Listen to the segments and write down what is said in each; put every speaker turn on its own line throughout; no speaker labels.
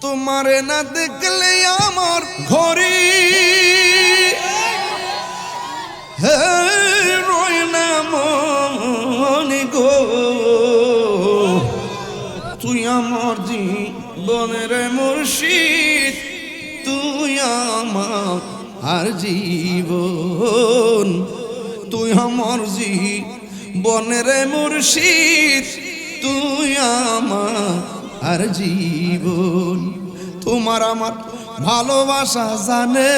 তোমারে না দেখলে আমার ঘরে রয় না মনে গো। তুই আমার জীবনের মুর্শিদ, তুই আমার আর জীবন। তুই আমার জীবনের মুর্শিদ, তুই আমার আর জীবন। তোমার আমার ভালোবাসা জানে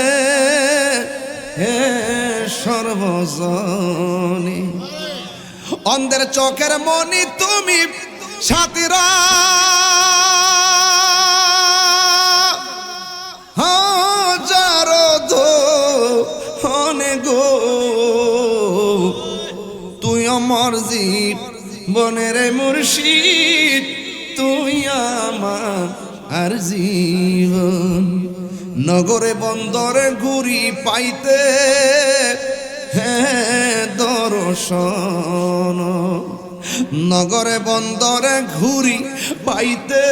হে সর্বজনে। অন্ধের চোখের মনি তুমি সাথীরা, হাজারো ধনে গো। তুই আমার জীবনের মুর্শিদ, তুই আমার আর জীবন। নগরে বন্দরে ঘুরি পাইতে হ্যাঁ দর্শন। নগরে বন্দরে ঘুরি পাইতে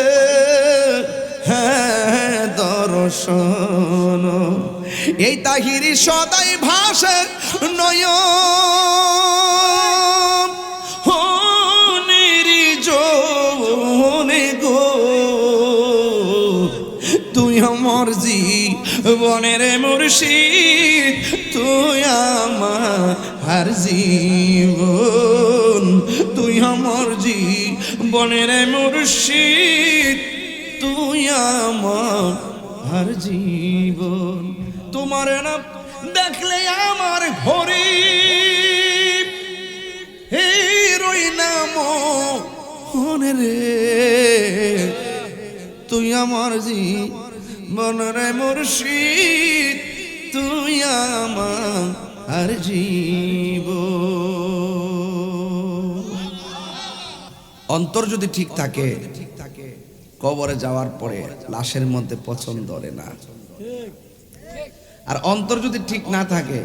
হ্যাঁ দর্শন। এই তাহিরি সদাই ভাষে নয় আমার জীবনের মুর্শিদ, তুই আমার জীবন। তুই আমার জীবনের মুর্শিদ, তুই আমার জীবন। তোমার নাম দেখলে আমার ঘরে হে রই না মনে রে। তুই আমার জীবনের মুর্শিদ, তুই আমার জীবন। অন্তর যদি ঠিক থাকে, কবরে যাওয়ার পরে লাশের মধ্যে পচন ধরে না। আর অন্তর যদি ঠিক না থাকে,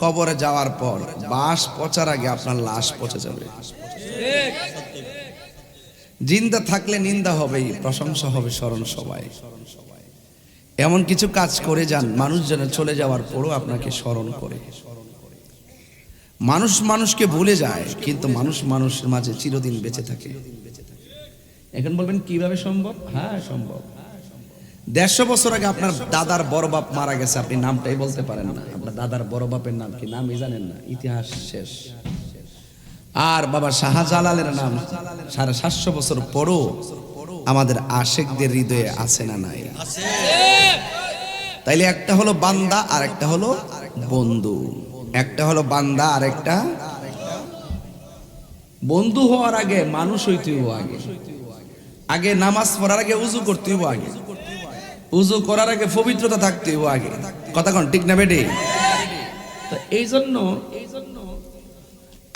কবরে যাওয়ার পর বাস পচার আগে আপনার লাশ পচে যাবে। জিন্দা থাকলে নিন্দা হবেই, প্রশংসা হবে স্মরণ সবাই। এমন কিছু কাজ করে যান মানুষ যেন চলে যাওয়ার পরও আপনাকে স্মরণ করে। মানুষ মানুষকে ভুলে যায়, কিন্তু মানুষ মানুষের মাঝে চিরদিন বেঁচে থাকে। এখন বলবেন কিভাবে সম্ভব? হ্যাঁ সম্ভব। 150 বছর আগে আপনার দাদার বড় বাপ মারা গেছে, আপনি নামটাই বলতে পারেন না। আপনার দাদার বড় বাপের নাম কি? নামই জানেন না, ইতিহাস শেষ। আর বাবা শাহজালালের নাম 750 বছর পরও আমাদের আশেকদের হৃদয়ে আছে না নাই? তাইলে একটা হলো বান্দা আর একটা হলো বন্ধু। একটা হলো বান্দা আর একটা বন্ধু। হওয়ার আগে মানুষ হইতে হইব, আগে নামাজ পড়ার আগে উজু করতে হইব, আগে উজু করার আগে পবিত্রতা থাকতে হইব আগে। কথা কোন ঠিক না বেটি? তো এই জন্য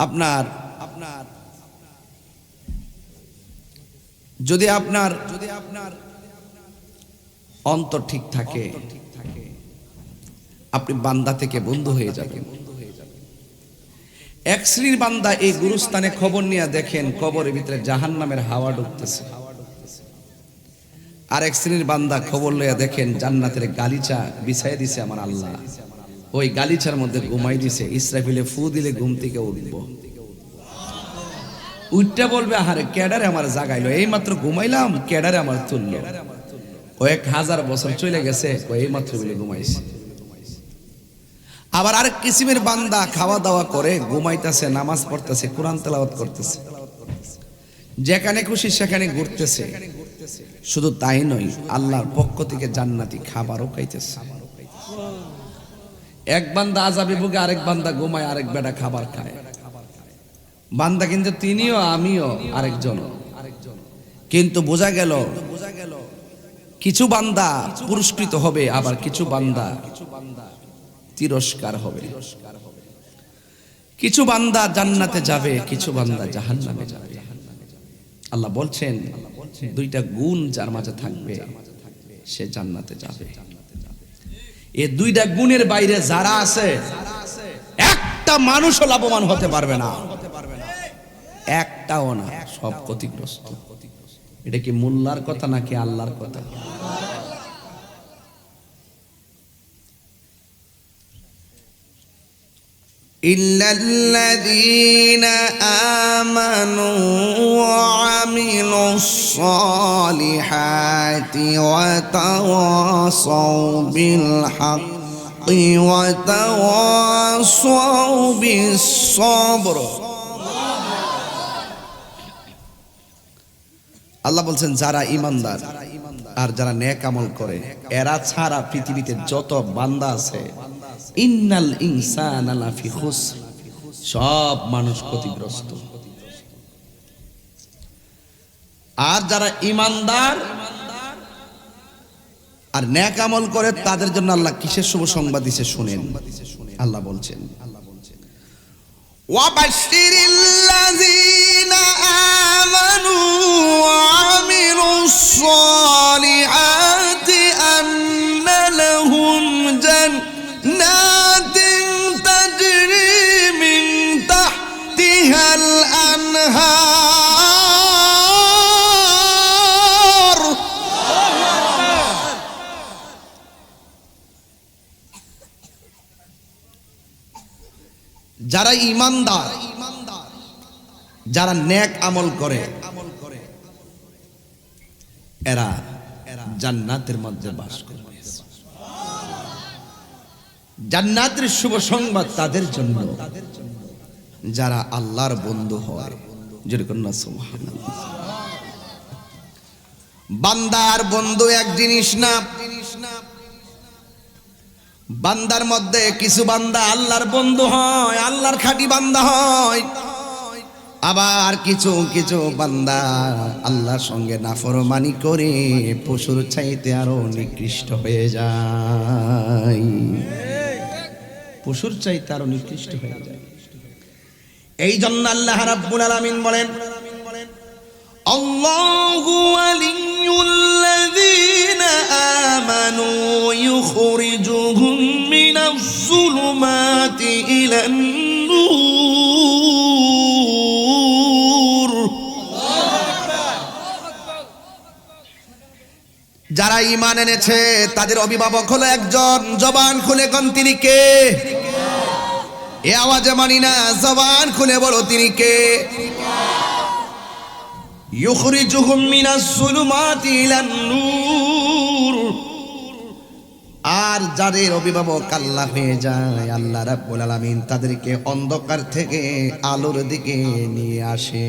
আপনার যদি আপনার অন্তর ঠিক থাকে, আপনি বান্দা থেকে বন্ধু হয়ে যাবেন। এক শ্রেণীর বান্দা এই গুরুস্থানে খবর নিয়ে দেখেন কবরের ভিতরে জাহান্নামের হাওয়া ঢুকতেছে। আর এক শ্রেণীর বান্দা খবর লইয়া দেখেন জান্নাতের গালিচা বিছাই দিছে আমার আল্লাহ, ওই গালিচার মধ্যে ঘুমাই দিছে। ইসরাফিলে ফু দিলে ঘুম থেকে উঠব, উঠটা বলবে আহারে ক্যাডারে আমার জাগাইলো, এই মাত্র ঘুমাইলাম, ক্যাডারে আমার তুললো। কয়েক হাজার বছর চলে গেছে, এই মাত্র বলে ঘুমাইছে। আবার আরেক কিসিমের বান্দা খাওয়া দাওয়া করে ঘুমাইতেছে, নামাজ পড়তেছে, কোরআন তেলাওয়াত করতেছে, যেখানে খুশি সেখানে ঘুরতেছে। শুধু তাই নয়, আল্লাহর পক্ষ থেকে জান্নাতি খাবারও খাইতেছে। এক বান্দা আযাবে ভোগে, আরেক বান্দা ঘুমায়, আরেক বেটা খাবার খায়। বান্দা কিন্তু তিনিও, আমিও, আরেকজন। কিন্তু বোঝা গেল কিছু বান্দা পুরস্কৃত হবে, আবার কিছু বান্দা তিরস্কার হবে। কিছু বান্দা জান্নাতে যাবে, কিছু বান্দা জাহান্নামে যাবে। আল্লাহ বলছেন দুইটা গুণ যার মাঝে থাকবে সে জান্নাতে যাবে। এই দুইটা গুণের বাইরে যারা আছে, একটা মানুষও লাভবান হতে পারবে না, একটাও না, সব ক্ষতিগ্রস্ত। এটা কি মোল্লার কথা নাকি আল্লাহর কথা? ইল্লাল্লাযীনা আমানু ওয়া আমিলুস সালিহাতি ওয়া তাওয়াসাউ বিল হাক্কি ওয়া তাওয়াসাউ বিস সবর। আল্লাহ বলছেন যারা ঈমানদার আর যারা নেক আমল করে এরা ছাড়া পৃথিবীতে যত বান্দা আছে ইন্নাল ইনসানা লাফি খুসর, সব মানুষ ক্ষতিগ্রস্ত। আর যারা ঈমানদার আর নেক আমল করে তাদের জন্য আল্লাহ কিসের শুভ সংবাদ দিয়েছে শুনেন। আল্লাহ বলছেন ওয়াবাশশিরিল্লাযীনা আমানু ওয়া আমিলুস সালিহাতি আন্না লাহুম জান্নাতিন তাজরি মিন তাহতিহাল আনহার। যারা ঈমানদার, যারা নেক আমল করে এরা জান্নাতের মধ্যে বাস করবে। জান্নাতের শুভ সংবাদ তাদের জন্য যারা আল্লাহর বন্ধু হয়। যেরকম না সুবহানাল্লাহ। বান্দার বন্ধু এক জিনিস না, বান্দার মধ্যে কিছু বান্দা আল্লাহর বন্ধু হয়, আল্লাহর খাঁটি বান্দা হয়, আবার কিছু কিছু বান্দা আল্লাহর সঙ্গে নাফরমানি করে পশুর চাইতে আরো নিকৃষ্ট হয়ে যায়, পশুর চাইতে আরো নিকৃষ্ট হয়ে যায়। এই জন্য আল্লাহ রাব্বুল আলামিন বলেন আল্লাহু ওয়ালিয়ুল্লাযীনা আমানু ইউখরিজুহুম মিনাজ যুলুমাতি ইলান নূর। যারা ঈমান এনেছে তাদের অভিভাবক হলো একজন। জবান খুলে কোন তিনি কে? এ আওয়াজে মানি না, জবান খুলে বলো তিনি কে? ইউখরিজুহুম মিনাজ যুলুমাতি ইলান নূর। আর যাদের অভিভাবক আল্লাহ হয়ে যায়, আল্লাহ রাব্বুল আলামিন তাদেরকে অন্ধকার থেকে আলোর দিকে নিয়ে আসে।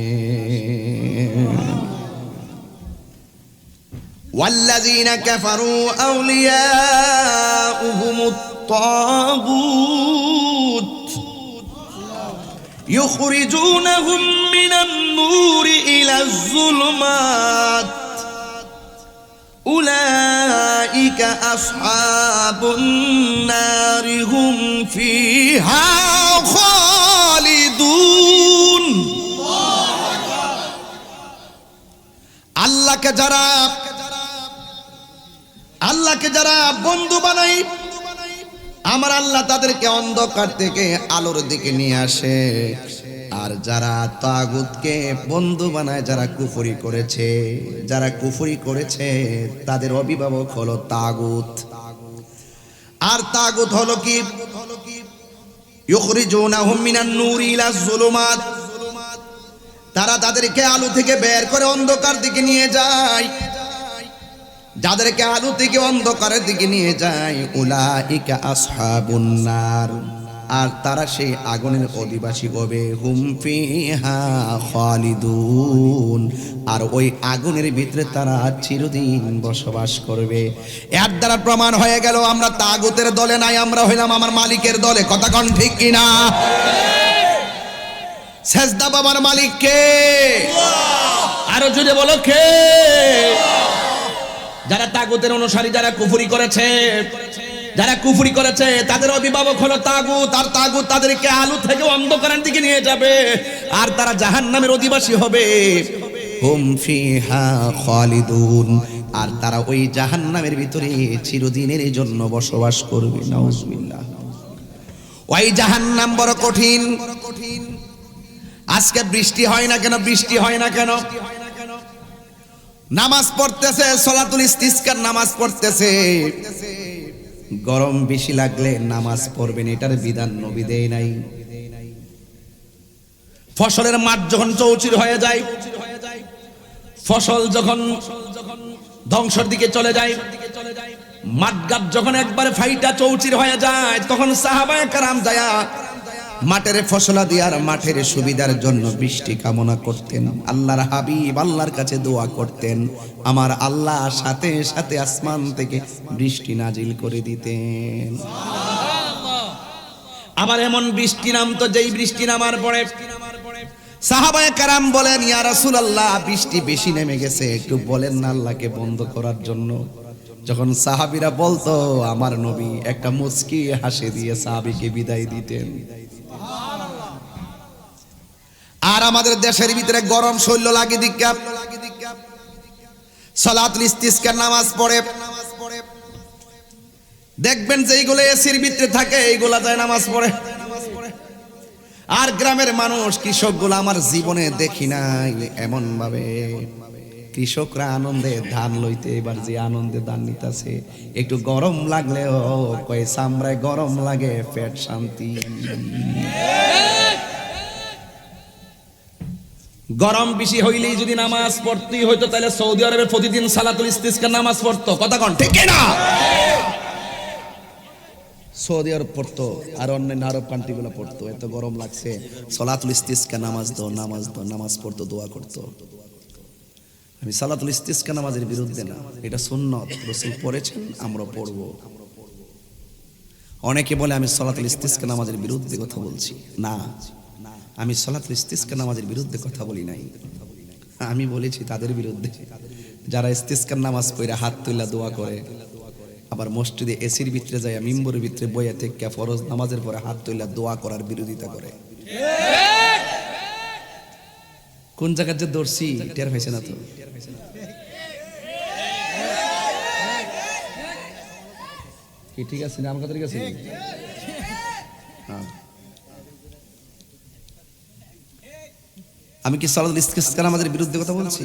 ওয়াল্লাযীনা কাফারু আউলিয়াউহুমুত তাগুত ইউখরিজুনাহুম মিনান নূরি ইলাজ যুলুমাত উলাইকা আসহাবুন নারি হুম ফিহা খালিদুন। আল্লাহকে যারা বন্ধু বানাই, আমার আল্লাহ তাদেরকে অন্ধকার থেকে আলোর দিকে নিয়ে আসে। আর যারা তাগুতকে বন্ধু বানায়, যারা কুফরি করেছে তাদের অভিভাবক হলো তাগুত। আর তাগুত হলো কি? ইউখরিজুনাহুম মিনান নূরি ইলাজ যুলুমাত, তারা তাদেরকে আলো থেকে বের করে অন্ধকার দিকে নিয়ে যায়। যাদেরকে আলো থেকে অন্ধকারের দিকে নিয়ে যায় উলাইকা আসহাবুন নার, আর তারা সেই আগুনের অধিবাসী হবে। হুম ফিহা খালিদুন, আর ওই আগুনের ভিতরে তারা চিরদিন বসবাস করবে। এর দ্বারা প্রমাণ হয়ে গেল আমরা তাগুতের দলে নাই, আমরা হইলাম আমার মালিকের দলে। কথা কোন ঠিক কিনা? সেজদা বাবার মালিক কে? আরো জোরে বলো কে? যারা তাগুতের অনুসারী, যারা কুফরি করেছে তাদের অভিভাবক হলো তাগুত। আর তাগুত তাদেরকে আলো থেকে অন্ধকারের দিকে নিয়ে যাবে, আর তারা জাহান্নামের অধিবাসী হবে। হুম ফিহা খালিদুন, আর তারা ওই জাহান্নামের ভিতরে চিরদিনের জন্য বসবাস করবে। নাউজুবিল্লাহ। ওই জাহান্নাম বড় কঠিন। আজকে বৃষ্টি হয় না কেন? নামাজ পড়তেছে, সলাতুল ইস্তিসকার নামাজ পড়তেছে। গরম বেশি লাগলে নামাজ পড়বেন, এটার বিধান নবী দেয় নাই। ফসলের মাঠ যখন চৌচির হয়ে যায়, ফসল যখন ধ্বংসের দিকে চলে যায়, মাঠঘাট যখন একবারে ফাইটা চৌচির হয়ে যায়, তখন সাহাবায়ে কেরাম যায়া মাঠের ফসলা দিয়ার মাঠের সুবিধার জন্য বৃষ্টি কামনা করতেন। আল্লাহর হাবিব আল্লাহর কাছে দোয়া করতেন, আমার আল্লাহ সাথে সাথে আসমান থেকে বৃষ্টি নাজিল করে দিতেন। আবার এমন বৃষ্টি নামতো, যেই বৃষ্টি নামার পরে সাহাবায়ে কেরাম বলেন, ইয়া রাসূলুল্লাহ বৃষ্টি বেশি নেমে গেছে, একটু বলেন না আল্লাহকে বন্ধ করার জন্য। যখন সাহাবীরা বলতো, আমার নবী একটা মুচকি হাসি দিয়ে সাহাবীকে বিদায় দিতেন। আর আমাদের দেশের ভিতরে গরম শৈল লাগে দিকা সালাতুল ইস্তিসকার নামাজ পড়ে, দেখবেন যে এইগুলো এসির ভিতরে থাকে, এইগুলা যায় নামাজ পড়ে। আর গ্রামের মানুষ কৃষকগুলো আমার জীবনে দেখি নাই এমন ভাবে। কৃষকরা আনন্দে ধান লইতে, এবার যে আনন্দে ধান নিতেছে, একটু গরম লাগলেও কয় চামড়ায় গরম লাগে, পেট শান্তি। গরম বেশি হইলেই যদি নামাজ পড়তেই হইতো, তাহলে সৌদি আরবে প্রতিদিন সালাতুল ইস্তিসকার নামাজ পড়তো। কথা কন ঠিক না? সৌদি আরব পড়তো, আর অন্যান্য আরব কান্ট্রিগুলো পড়তো। এত গরম লাগছে, সালাতুল ইস্তিসকার নামাজ দাও, নামাজ দাও, নামাজ পড়তো, দোয়া করতো। আমি সালাতুল ইস্তিসকার নামাজের বিরুদ্ধে না, এটা সুন্নত, রাসূল পড়েছেন, আমরা পড়বো। অনেকে বলে আমি সালাতুল ইস্তিসকার নামাজের বিরুদ্ধে কথা বলছি। না, আমি সালাতুল ইস্তিসকার নামাজের বিরুদ্ধে কথা বলি নাই। আমি বলেছি তাদের বিরুদ্ধে যারা ইস্তিসকার নামাজ পড়ে হাত তুলে দোয়া করে, আবার মসজিদে এসির ভিতরে যায়, মিম্বরের ভিতরে বইয়া থেকে ফরজ নামাজের পরে হাত তুলে দোয়া করার বিরোধিতা করে। কোন জায়গায় যে দর্শি টের পাইছে না তো? কি ঠিক আছে না? আমার কথা ঠিক আছে? আমি কি সালাতুল ইস্তিসকার নামাজের বিরুদ্ধে কথা বলছি?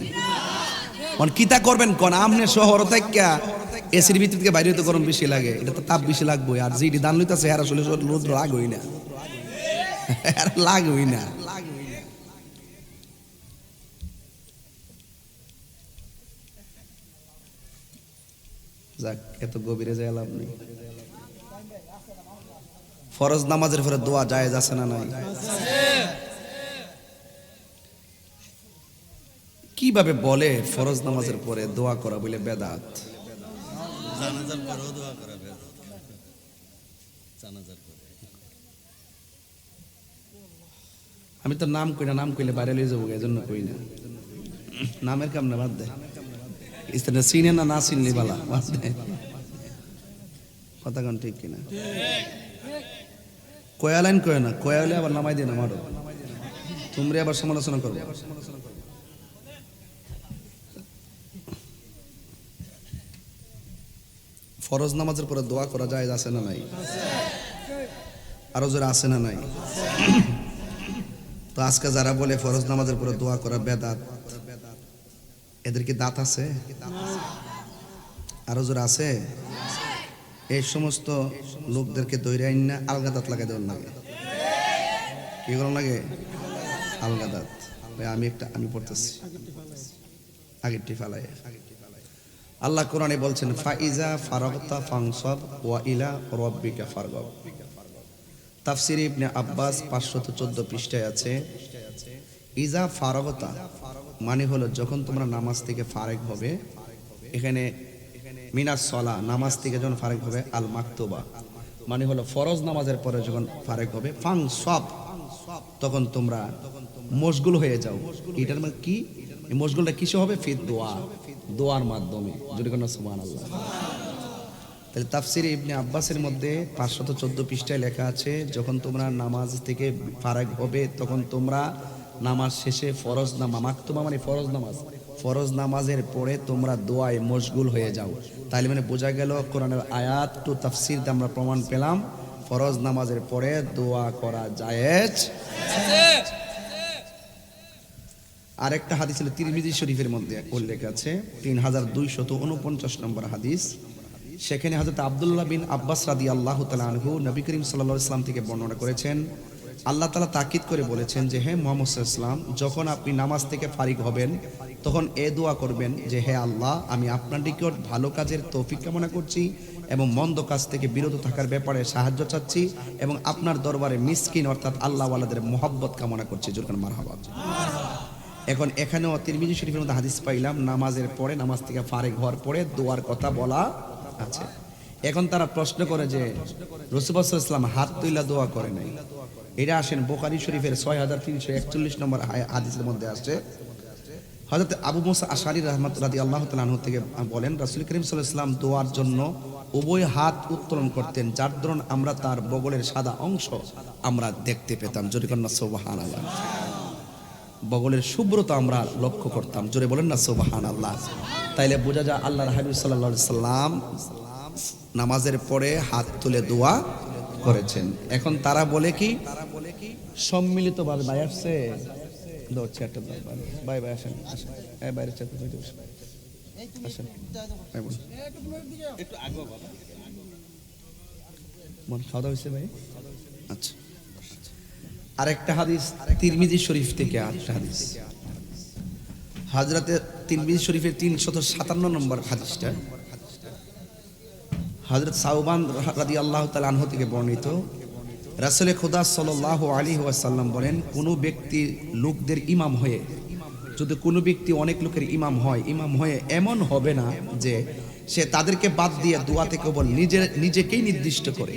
কোন কিতা করবেন কোন? আমনে শহর থেকে এসির ভিতর থেকে বাইরে হতে গরম বেশি লাগে, এটা তো তাপ বেশি লাগবে। আর যেটি দান লইতাছে এরা আসলে রোদ লাগবেই না, লাগবেই না। যাক, এত গভীরে যায় লাভ নেই। ফরজ নামাজের পরে দোয়া জায়েজ আছে না নাই? কিভাবে বলে ফরজ নামাজের পরে দোয়া করা বলে বেদাত? জানাজার পরেও দোয়া করা বেদাত। জানাজার পরে আমি তো নাম কই না, নাম কইলে বাইরে লয়ে যাবো, এজন্য কই না। নামের কাম না, বাদ দে। ইস্তানে চিনে না, না চিনলি বালা, বাদ দে। কথা কোন ঠিক কিনা? কয়ালাইন কয় না, কয়ালে আবার নামাই দিয়ে না মারো, তোমরা আবার সমালোচনা করবে। ফরজ নামাজের পরে দোয়া করা যায় আছে না নাই? আরো যারা আছে না নাই? তো আজকে যারা বলে ফরজ নামাজের পরে দোয়া করা বেদাত, এদের কি দাঁত আছে? আরো যারা আছে, এই সমস্ত লোকদেরকে দৈরে আইন না, আলগা দাঁত লাগাই দেওয়ার লাগে। কি করার লাগে? আলগা দাঁত। আমি পড়তেছি, আগেরটি ফালাই। আল্লাহ কোরআনে বলছেন, ফাইজা ফারাগতা ফানসাব ওয়া ইলা রাব্বিকা ফারগাব। তাফসীর ইবনে আব্বাস 514 পৃষ্ঠায় আছে, ইজা ফারাগতা মানে হলো যখন তোমরা নামাজ থেকে ফারেক হবে। এখানে মিনাস সলা, নামাজ থেকে যখন ফারেক হবে, আল মাকতুবা মানে হলো ফরজ নামাজের পরে যখন ফারেক হবে, ফানসাব তখন তোমরা মশগুল হয়ে যাও। এটার মানে কি? এই মশগুলটা কিসে হবে? ফি দোয়া, দোয়ার মাধ্যমে। যদি কোনো সুবহানাল্লাহ। তাহলে তাফসীরে ইবনে আব্বাসের মধ্যে 514 পৃষ্ঠায় লেখা আছে, যখন তোমরা নামাজ থেকে ফারাগ হবে তখন তোমরা নামাজ শেষে ফরজ নামাজ, মাকতুবা মানে ফরজ নামাজ, ফরজ নামাজের পরে তোমরা দোয়ায় মশগুল হয়ে যাও। তাহলে মানে বোঝা গেল কোরআনের আয়াত টু তাফসীর দিয়ে আমরা প্রমাণ পেলাম ফরজ নামাজের পরে দোয়া করা জায়েজ। আরেকটা হাদিস হলো তিরমিজি শরীফের মধ্যে উল্লেখ আছে 3249 নম্বর হাদিস। সেখানে হযরত আব্দুল্লাহ বিন আব্বাস রাদিয়াল্লাহু তাআলা আনহু নবী করিম সাল্লাল্লাহু আলাইহি ওয়াসাল্লাম থেকে বর্ণনা করেছেন, আল্লাহ তাআলা তাকিদ করে বলেছেন যে, হে মুহাম্মদ সাল্লাল্লাহু আলাইহি ওয়াসাল্লাম, যখন আপনি নামাজ থেকে ফারিগ হবেন তখন এ দোয়া করবেন যে, হে আল্লাহ, আমি আপনার নিকট ভালো কাজের তৌফিক কামনা করছি এবং মন্দ কাজ থেকে বিরত থাকার ব্যাপারে সাহায্য চাচ্ছি এবং আপনার দরবারে মিসকিন অর্থাৎ আল্লাহওয়ালাদের মহব্বত কামনা করছি। জোরকান মারহাবা। এখন এখানেও তিরমিজি শরীফের মধ্যে হাদিস পাইলাম, নামাজের পরে, নামাজ থেকে ফারিগ হওয়ার পরে দোয়ার কথা বলা আছে। এখন তারা প্রশ্ন করে যে রাসূলুল্লাহ সাল্লাল্লাহু আলাইহি ওয়াসাল্লাম হাত তুইলা দোয়া করে নাই। এটা আসেন বুখারী শরীফের 6341 নম্বর হাদিসের মধ্যে আসছে। হযরত আবু মুসা আশআরী রাদিয়াল্লাহু তাআলা আনহু থেকে বলেন, রাসূল করিম সাল্লাল্লাহু আলাইহি ওয়াসাল্লাম দোয়ার জন্য উভয় হাত উত্তোলন করতেন, যার দরুন আমরা তার বগলের সাদা অংশ আমরা দেখতে পেতাম। জোরে বলেন না সুবহানাল্লাহ। বগলের শুভ্রতা আমরা লক্ষ্য করতাম। জোরে বলেন না সুবহানাল্লাহ। তাইলে বোঝা যায় আল্লাহর হাবিব সাল্লাল্লাহু আলাইহি সাল্লাম নামাজের পরে হাত তুলে দোয়া করেছেন। এখন তারা বলে কি সম্মিলিতভাবে ভাই আসছে ভাই ভাই আসেন আসেন বাইরে আসেন একটু আগে মন খাওয়া দাওয়া হয়েছে ভাই? আচ্ছা, আরেকটা হাদিস তিরমিজি শরীফ থেকে, আরেকটা হাদিস হযরতে তিরমিজি শরীফের 357 নম্বর হাদিসটা হযরত সাওবান রাদিয়াল্লাহু তাআলা আনহু থেকে বর্ণিত। রাসূল খুদা সাল্লাল্লাহু আলাইহি ওয়াসাল্লাম বলেন, কোন ব্যক্তি লোকদের ইমাম হয়ে, যদি কোনো ব্যক্তি অনেক লোকের ইমাম হয়ে এমন হবে না যে সে তাদেরকে বাদ দিয়ে দোয়াতে কেবল নিজেকেই নির্দিষ্ট করে।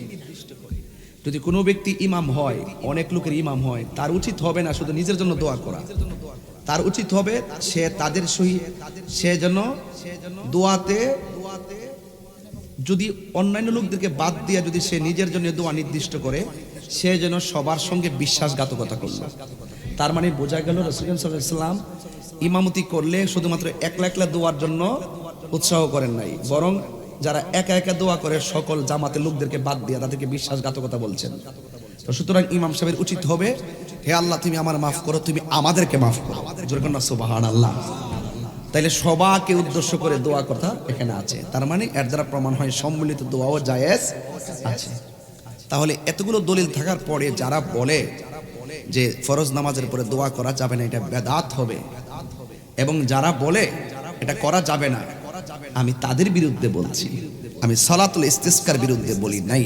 যদি কোনো ব্যক্তি ইমাম হয়, অনেক লোকের ইমাম হয়, তার উচিত হবে না শুধু নিজের জন্য দোয়া করা, তার উচিত হবে সে তাদের সহিত সে যেন দোয়াতে যদি অন্যান্য লোকদেরকে বাদ দিয়ে যদি সে নিজের জন্য দোয়া নির্দিষ্ট করে, সে যেন সবার সঙ্গে বিশ্বাসঘাতকতা করল। তার মানে বোঝা গেল রাসূল সাল্লাল্লাহু আলাইহি ওয়াসাল্লাম ইমামতি করলে শুধুমাত্র একলা একলা দোয়ার জন্য উৎসাহ করেন নাই, বরং যারা একা একা দোয়া করে সকল জামাতের লোকদেরকে বাদ দিয়ে তাদেরকে বিশ্বাসঘাতকতা বলছেন। তো সুতরাং ইমাম সাহেবের উচিত হবে, হে আল্লাহ তুমি আমার মাফ করো, তুমি আমাদেরকে মাফ করো। যেরকম না সুবহানাল্লাহ। তাইলে সবাইকে উদ্দেশ্য করে দোয়া কথা এখানে আছে, তার মানে এর দ্বারা প্রমাণ হয় সম্মিলিত দোয়াও জায়েজ আছে। তাহলে এতগুলো দলিল থাকার পরে যারা বলে যে ফরজ নামাজের পরে দোয়া করা যাবে না, এটা বেদাত হবে, এবং যারা বলে এটা করা যাবে না, আমি তাদের বিরুদ্ধে বলছি, আমি সালাতুল ইস্তিসকার বিরুদ্ধে বলি নাই।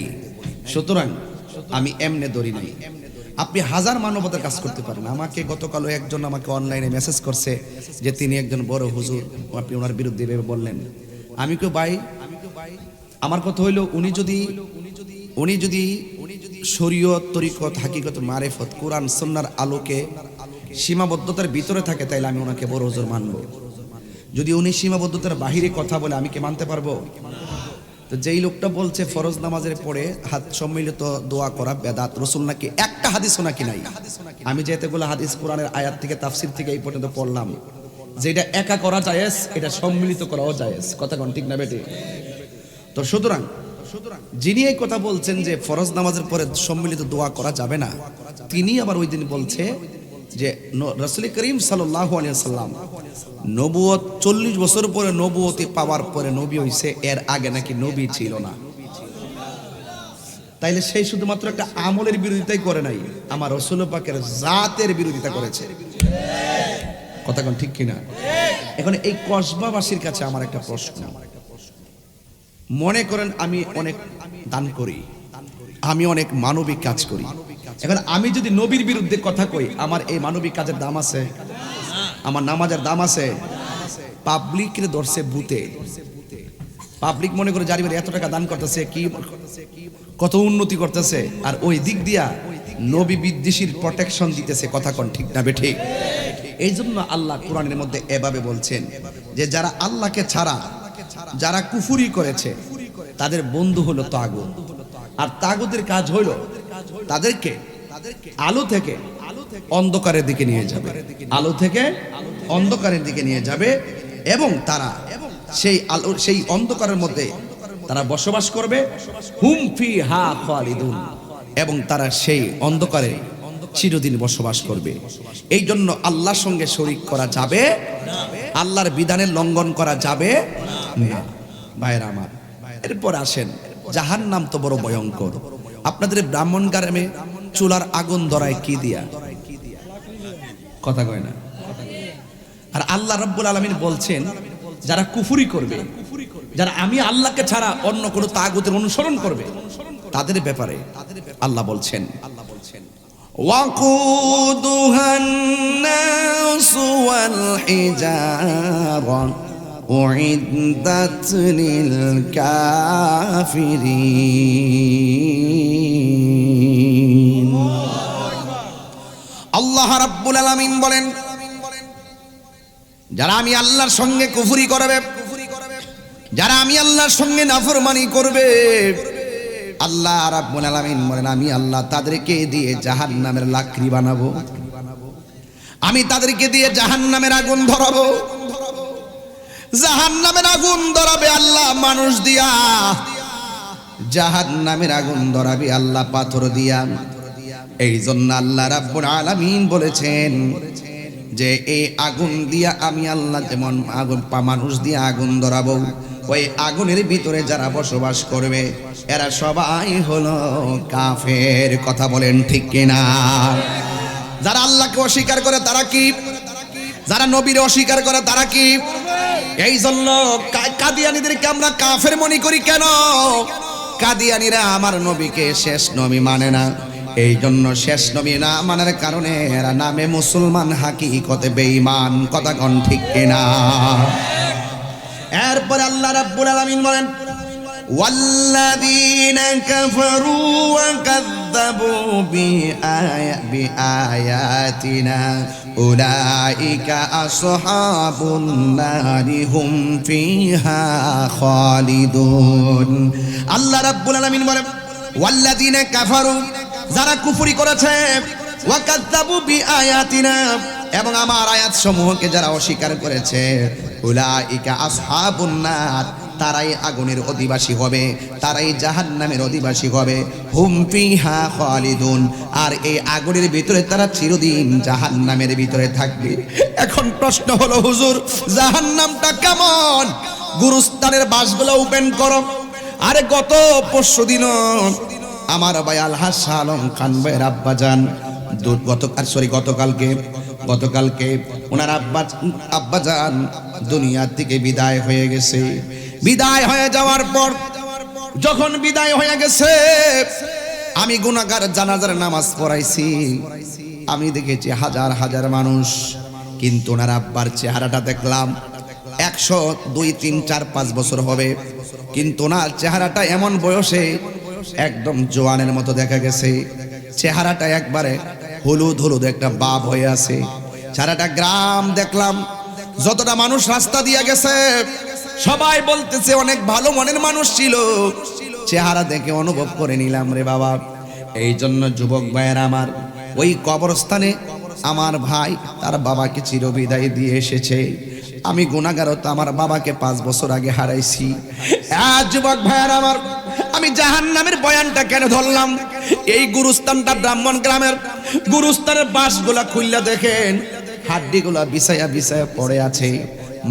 সুতরাং আমি এমনে ধরি নাই। আপনি হাজার মানবতার কাজ করতে পারেন। আমাকে গতকালও একজন আমাকে অনলাইনে মেসেজ করছে যে তিনি একজন বড় হুজুর, আপনি ওনার বিরুদ্ধে ভেবে বললেন। আমি কেউ ভাই, আমার কথা হইল উনি যদি শরীয়ত, তরিকত, হাকিকত, মারিফত, কোরআন সুন্নাহর আলোকে সীমাবদ্ধতার ভিতরে থাকে, তাইলে আমি ওনাকে বড় হুজুর মানব। যদি উনি সীমাবদ্ধতার বাহিরে কথা বলে, আমি কি মানতে পারবো? তো যেই লোকটা বলছে ফরজ নামাজের পরে হাত সম্মিলিত দোয়া করা বেদাত, রাসূল নাকি একটা হাদিসও নাকি নাই। আমি যে এতগুলো হাদিস কোরআনের আয়াত থেকে তাফসীর থেকে এই পর্যন্ত পড়লাম, যে এটা একা করা জায়েজ, এটা সম্মিলিত করাও জায়েজ। কথা কোন ঠিক না বেটি? তো সুতরাং যিনি এই কথা বলছেন যে ফরজ নামাজের পরে সম্মিলিত দোয়া করা যাবে না, তিনি আবার ওই দিন বলছে যে রাসূল করিম সাল্লাল্লাহু আলাইহি ওয়াসাল্লাম নবুয়ত 40 বছর পরে নবুয়তি পাওয়ার পরে নবী হইছে, এর আগে নাকি নবী ছিল না। তাইলে সেই শুধুমাত্র একটা আমলের বিরোধিতাই করে নাই, আমার রাসূল পাকের জাতের বিরোধিতা করেছে। কথা কোন ঠিক কিনা? এখন এই কসবাবাসীর কাছে আমার একটা প্রশ্ন, মনে করেন আমি অনেক দান করি, আমি অনেক মানবিক কাজ করি, এখন আমি যদি নবীর বিরুদ্ধে কথা কই, আমার এই মানবিক কাজের দাম আছে? আমার নামাজের দাম আছে? পাবলিকের দর্শে ভূতে, পাবলিক মনে করে জারিবের এত টাকা দান করতেছে, কি কত উন্নতি করতেছে, আর ওই দিক দিয়া নবী বিদ্বেষীর প্রোটেকশন দিতেছে। কথা কোন ঠিক না বেঠিক? এই জন্য আল্লাহ কোরআনের মধ্যে এভাবে বলছেন যে যারা আল্লাহকে ছাড়া যারা কুফরি করেছে তাদের বন্ধু হলো তাগুত, আর তাগুতের কাজ হলো তাদেরকে আলো থেকে অন্ধকারের দিকে নিয়ে যাবে, আলো থেকে অন্ধকারের দিকে নিয়ে যাবে, এবং তারা সেই আলো সেই অন্ধকারের মধ্যে তারা বসবাস করবে, হুম ফিহা খালিদুন, এবং তারা সেই অন্ধকারে চিরদিন বসবাস করবে। এই জন্য আল্লাহর সঙ্গে শরীক করা যাবে, আল্লাহর বিধানের লঙ্ঘন করা যাবে না। ভাইরা আমার, এরপর আসেন, জাহান্নাম তো বড় ভয়ঙ্কর। আপনাদের ব্রাহ্মণ গ্রামে চুলার আগুন ধরায় কি দিয়া? কথা কয় না। আর আল্লাহ রাব্বুল আলামিন বলছেন, যারা কুফরি করবে, যারা আমি আল্লাহকে ছাড়া অন্য কোনো তাগুতের অনুসরণ করবে, তাদের ব্যাপারে আল্লাহ বলছেন, ওয়াকুদুহান নাসু ওয়াল হিজারা উইদ্দাত লিল কাফিরিন। আল্লাহ রাব্বুল আলামিন বলেন, যারা আমি আল্লাহর সঙ্গে কুফরি করবে, যারা আমি আল্লাহর সঙ্গে নাফরমানি করবে, আল্লাহ রাব্বুল আলামিন বলেন, আমি আল্লাহ তাদেরকে দিয়ে জাহান্নামের লাকড়ি বানাবো, আমি তাদেরকে দিয়ে জাহান্নামের আগুন ধরাবো। জাহান্নামের আগুন ধরাবে আল্লাহ মানুষ দিয়া, জাহান্নামের আগুন ধরাবে আল্লাহ পাথর দিয়া। এই জন্য আল্লাহ রাব্বুল আলামিন বলেছেন যে এই আগুন দিয়া আমি আল্লাহ যেমন আগুন মানুষ দিয়ে আগুন ধরাবো, ওই আগুনের ভিতরে যারা বসবাস করবে এরা সবাই হলো কাফের। কথা বলেন ঠিক কিনা? যারা আল্লাহকে অস্বীকার করে তারা কি? যারা নবীর অস্বীকার করে তারা কি? এই জন্য কাদিয়ানীদেরকে আমরা কাফের মনে করি কেন? কাদিয়ানীরা আমার নবীকে শেষ নবী মানে না। এই জন্য শেষ নবী না মানার কারণে এরা নামে মুসলমান, হাকিকতে বেঈমান। কথা কোন ঠিক কিনা? এরপর আল্লাহ রাব্বুল আলামিন বলেন, ওয়াল্লাযীনা কাফারু ওয়া কাযযাবু বিআয়াতিনা উলাইকা আসহাবুন নারি হুম ফিহা খালিদুন। আল্লাহ রাব্বুল আলামিন বলেন, ওয়াল্লাযীনা কাফারু, যারা কুফরি করেছে, ওয়া কাযযাবু বিআয়াতিনা, এবং আমার আয়াত সমূহকে যারা অস্বীকার করেছে, উলাইকা আসহাবুন নার, তারাই আগুনের অধিবাসী হবে, তারাই জাহান্নামের অধিবাসী হবে। হুম ফিহা খালিদুন, আর এই আগুনের ভিতরে তারা চিরদিন জাহান্নামের ভিতরে থাকবে। এখন প্রশ্ন হলো, হুজুর জাহান্নামটা কেমন? গুরুস্থানের বাসগুলো ওপেন করো। আরে গত পরশুদিন আমার ভাই আলহাজ শাহ আলম খান ভাইয়ের আব্বাজান গতকালকে ওনার আব্বাজান দুনিয়া থেকে বিদায় হয়ে গেছে। বিদায় হয়ে যাওয়ার পর যখন বিদায় হয়ে গেছে, আমি গুনাহগার জানাজার নামাজ পড়াইছি। আমি দেখেছি হাজার হাজার মানুষ, কিন্তু ওনার আব্বার চেহারাটা দেখলাম 100, 2, 3, 4, 5 বছর হবে, কিন্তু ওনার চেহারাটা এমন বয়সে একদম জোয়ানের মতো দেখা গেছে। চেহারাটা একবারে হলুদ হলুদ একটা বাপ হয়ে আছে। সারাটা গ্রাম দেখলাম, যতটা মানুষ রাস্তা দিয়ে গেছে সবাই বলতেছে অনেক ভালো মনের মানুষ ছিল। চেহারা দেখে অনুভব করে নিলাম, রে বাবা। এই জন্য যুবক ভাইয়ের আমার, ওই কবরস্থানে আমার ভাই তার বাবাকে চিরবিদায় দিয়ে এসেছে। আমি গুনাহগার, তো আমার বাবাকে 5 বছর আগে হারাইছি। যুবক ভাইয়ের আমার, আমি জাহান্নামের বয়ানটা কেন ধরলাম? এই গুরুস্থানটা ব্রাহ্মণ গ্রামের। গুরুস্থানের বাঁশগুলা খুললা দেখেন, হাড্ডিগুলা বিছায়া বিছায়া পড়ে আছে,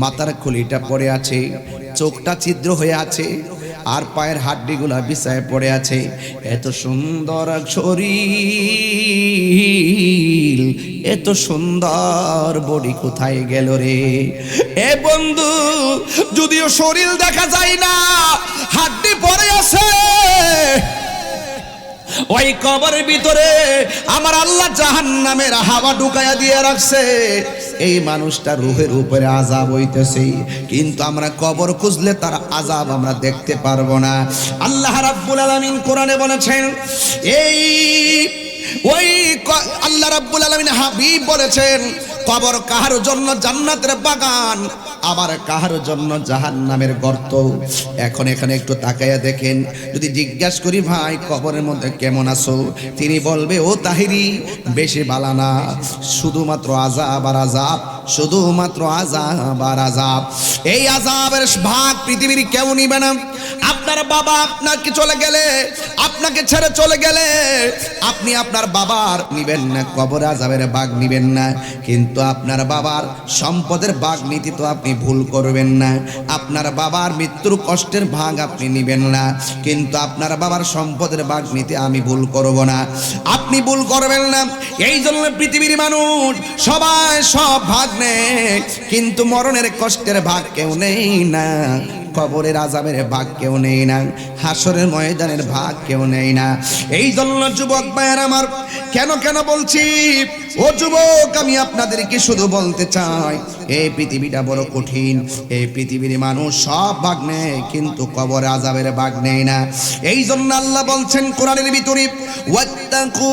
মাথার খুলিটা পড়ে আছে, চোখটা ছিদ্র হয়ে আছে, আর পায়ের হাড্ডিগুলা বিছায়া পড়ে আছে। এত সুন্দর শরীর, এত সুন্দর বডি কোথায় গেল রে? এ বন্ধু, যদিও শরীর দেখা যায় না, হাড্ডি পড়ে আছে। ওই কবরের ভিতরে আমার আল্লাহ জাহান্নামের হাওয়া ঢুকায়া দিয়ে রাখছে। এই মানুষটা রূহের উপরে আযাব হইতেছে, কিন্তু আমরা কবর খুঁজলে তার আযাব আমরা দেখতে পারবো না। আল্লাহ রাব্বুল আলামিন কোরআনে বলেছেন, আল্লাহ রাব্বুল আলামিন হাবিব বলেছেন, কবর কাহার জন্য জান্নাতের বাগান, আবার কাহার জন্য জাহান্নামের গর্ত। এখন এখানে একটু তাকায়া দেখেন, যদি জিজ্ঞাসা করি ভাই কবরের মধ্যে কেমন আছো, তিনি বলবে, ও তাহিরি বেশি বালা না, শুধুমাত্র আযাব আর আযাব, শুধুমাত্র আযাব আর আযাব। এই আযাবের ভাগ পৃথিবীর কেউ নিবে না। আপনার বাবা আপনাকে চলে গেলে, আপনাকে ছেড়ে চলে গেলে আপনি আপনার বাবার নিবেন না, কবর আযাবের ভাগ নিবেন না, কিন্তু আপনার বাবার সম্পদের ভাগ নিতে তো আপনি ভুল করবেন না। আপনার বাবার মৃত্যুর কষ্টের ভাগ আপনি নিবেন না, কিন্তু আপনার বাবার সম্পদের ভাগ নিতে আমি ভুল করব না, আপনি ভুল করবেন না। এই জন্য পৃথিবীর মানুষ সবাই সব ভাগ নেয়, কিন্তু মরণের কষ্টের ভাগ কেউ নেই না, কবরের আযাবের ভাগ কেউ নেই না, হাসরের ময়দানের ভাগ কেউ নেই না। এই জন্য যুবক ভাইয়ের আমার, কেন কেন বলছি, ও যুবক, আমি আপনাদেরকে শুধু বলতে চাই, এই পৃথিবীটা বড় কঠিন। এই পৃথিবীর মানুষ সব ভাগ নেয়, কিন্তু কবর আযাবের ভাগ নেয় না। এই জন্য আল্লাহ বলছেন কোরআনের ভিতরে, ওয়াত্তাকু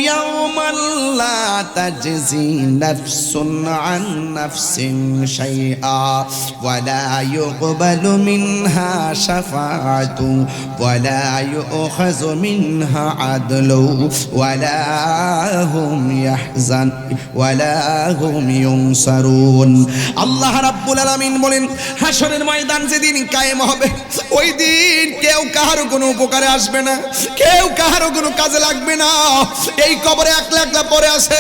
ইয়াওমান লা তাজজি নাফসুন আন নাফসিন শাইআ ওয়া লা ইউকবালু মিনহা শাফাআতু ওয়া লা ইউখাযু মিনহা আদলু ওয়া লা হুম ইয়াহজান ওয়া লা হুম ইউনসারুন। আল্লাহ রাব্বুল আলামিন বলেন, হাসরের ময়দান যেদিন কায়েম হবে, ওই দিন কেউ কাহারও কোনো উপকারে আসবে না, কেউ কাহারও কোনো কাজে লাগবে না। এই কবরে একলা একলা পড়ে আছে,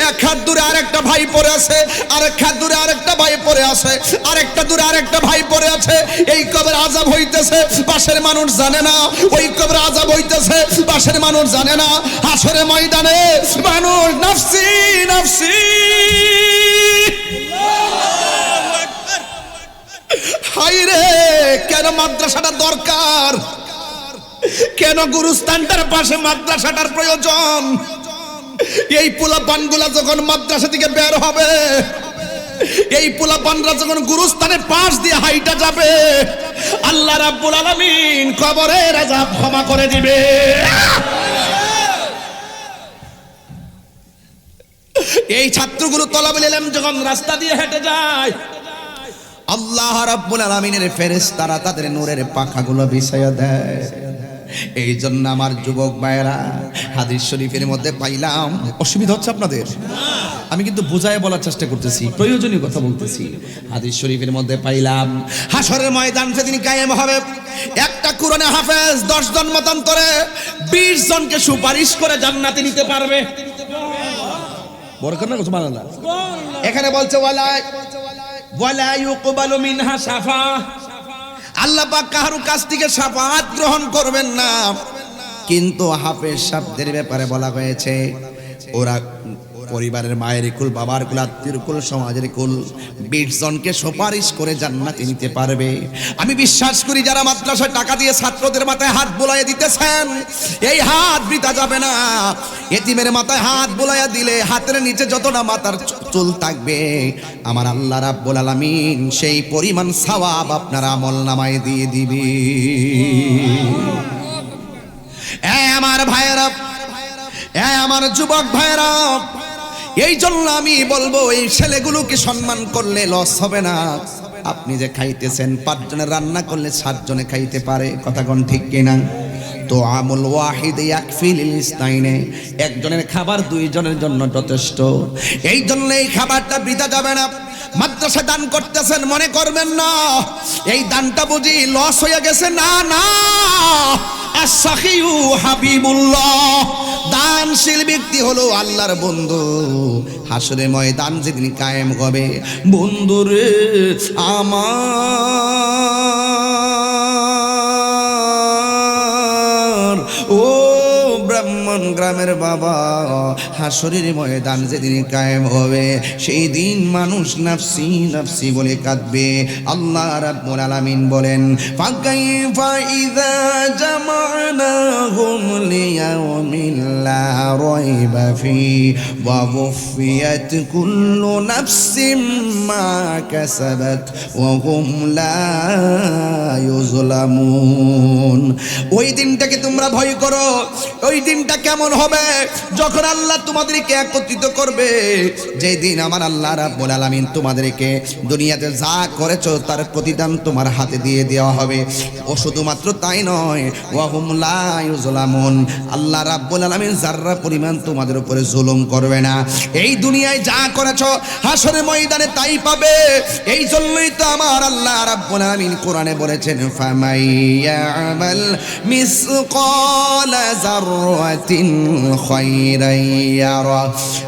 এক হাত দূরে আরেকটা ভাই পড়ে আছে, আরেক হাত দূরে আরেকটা ভাই পড়ে আছে, আরেকটা দূরে আরেকটা ভাই পড়ে আছে। এই কবরে আযাব হইতেছে, পাশের মানুষ জানে না। ওই কবরে আযাব হইতেছে, পাশের মানুষ জানে না। হাসরের ময়দানে মানুষ নাফসি নাফসি। হায়রে, কেন মাদ্রাসাটা দরকার, কেন গুরুস্থানটার পাশে মাদ্রাসাটার প্রয়োজন? এই পোলাপানগুলা যখন মাদ্রাসা থেকে বের হবে, এই পোলাপানরা যখন গুরুস্থানের পাশ দিয়ে হাইটা যাবে, আল্লাহ রাব্বুল আলামিন কবরের আযাব ক্ষমা করে দিবে। এই ছাত্রগুলো তলাবুল ইলম যখন রাস্তা দিয়ে হেঁটে যায়, আল্লাহ রাব্বুল আলামিনের ফেরেশতারা তাদের নূরের পাখাগুলো বিছায়া দেয়। এই জন্য আমার যুবক ভাইয়েরা, হাদিস শরীফের মধ্যে পাইলাম, অসুবিধা হচ্ছে আপনাদের? আমি কিন্তু বুঝায় বলার চেষ্টা করতেছি, প্রয়োজনীয় কথা বলতেছি। হাদিস শরীফের মধ্যে পাইলাম, হাসরের ময়দান যেদিন কায়েম হবে, একটা কোরআনে হাফেজ 10 জন মতান্তরে 20 জনকে সুপারিশ করে জান্নাতে নিতে পারবে। বরকত না সুবহানাল্লাহ। এখানে বলছে ওয়ালা ইউকবালু মিনহা শাফা, আল্লাহ পাক কারো কাছ থেকে শাফাআত গ্রহণ করবেন না। কিন্তু হাফেজ সাহেবদের ব্যাপারে বলা হয়েছে, ওরা পরিবারের মায়ের কুল, বাবার কুল, আত্মীয় কুল, সমাজের কুল 20 জনকে সুপারিশ করে জান্নাতে নিতে পারবে। আমি বিশ্বাস করি যারা মাদ্রাসায় টাকা দিয়ে ছাত্রদের মাথায় হাত বুলাইয়া দিতেছেন, এই হাত বৃথা যাবে না। এতিমের মাথায় হাত বুলাইয়া দিলে হাতের নিচে যতটা মাথার চুল থাকবে, আমার আল্লাহ রাব্বুল আলামিন সেই পরিমাণ সওয়াব আপনার আমলনামায় দিয়ে দিবে। আমার ভাইয়েরা, আমার যুবক ভাইয়েরা, এই জন্য আমি বলবো, এই ছেলেগুলোকে সম্মান করলে লস হবে না। আপনি যে খাইতেছেন, 5 জনের রান্না করলে 7 জনে খাইতে পারে, কথা কোন ঠিক কিনা? তো আমল ওয়াহিদ ইয়াকফিল ইসনাইনে, একজনের খাবার 2 জনের জন্য যথেষ্ট। এই জন্য এই খাবারটা বৃথা যাবে না। মাদ্রাসা দান করতেছেন, মনে করবেন না এই দানটা বুঝি লস হয়ে গেছে। না না, আস-সাখিউ হাবিবুল্লাহ, দানশীল ব্যক্তি হলো আল্লাহর বন্ধু। হাসরে ময়দান যেদিন কায়েম হবে, বন্ধুরে আমার, ও ব্রাহ্মণ গ্রামের বাবা, হাসরের ময়দান যেদিন কায়েম হবে, সেই দিন মানুষ নাফসি নাফসি বলে কাঁদবে। আল্লাহ রাব্বুল আলামিন বলেন, ফাকাইফা ইযা জামানাহুম লিয়াউমিন লা রাইবা ফি ওয়া ওয়ুফিয়াত কুল্লু নাফসিম মা কাসাবাত ওয়া হুম লা ইউজলামুন। ওই দিনটাকে তোমরা ভয় করো, ওই দিনটা কেমন হবে? যখন আল্লাহ তোমাদেরকে একত্রিত করবে, যেই দিন আমার আল্লাহ রাব্বুল আলামিন তোমাদেরকে দুনিয়াতে যা করেছো তার প্রতিদান তোমার হাতে দিয়ে দেওয়া হবে। ও শুধুমাত্র তাই নয়, ওয়াহুম লা ইউজলামুন, আল্লাহ রাব্বুল আলামিন যাররা পরিমাণ তোমাদের উপরে জুলুম করবে না। এই দুনিয়ায় যা করেছো হাসরের ময়দানে তাই পাবে। এই জন্যই তো আমার আল্লাহ রাব্বুল আলামিন কোরআনে বলেছেন, ফামাইয়ামাল মিসকালা যাররাতিন খায়রান ইয়ারা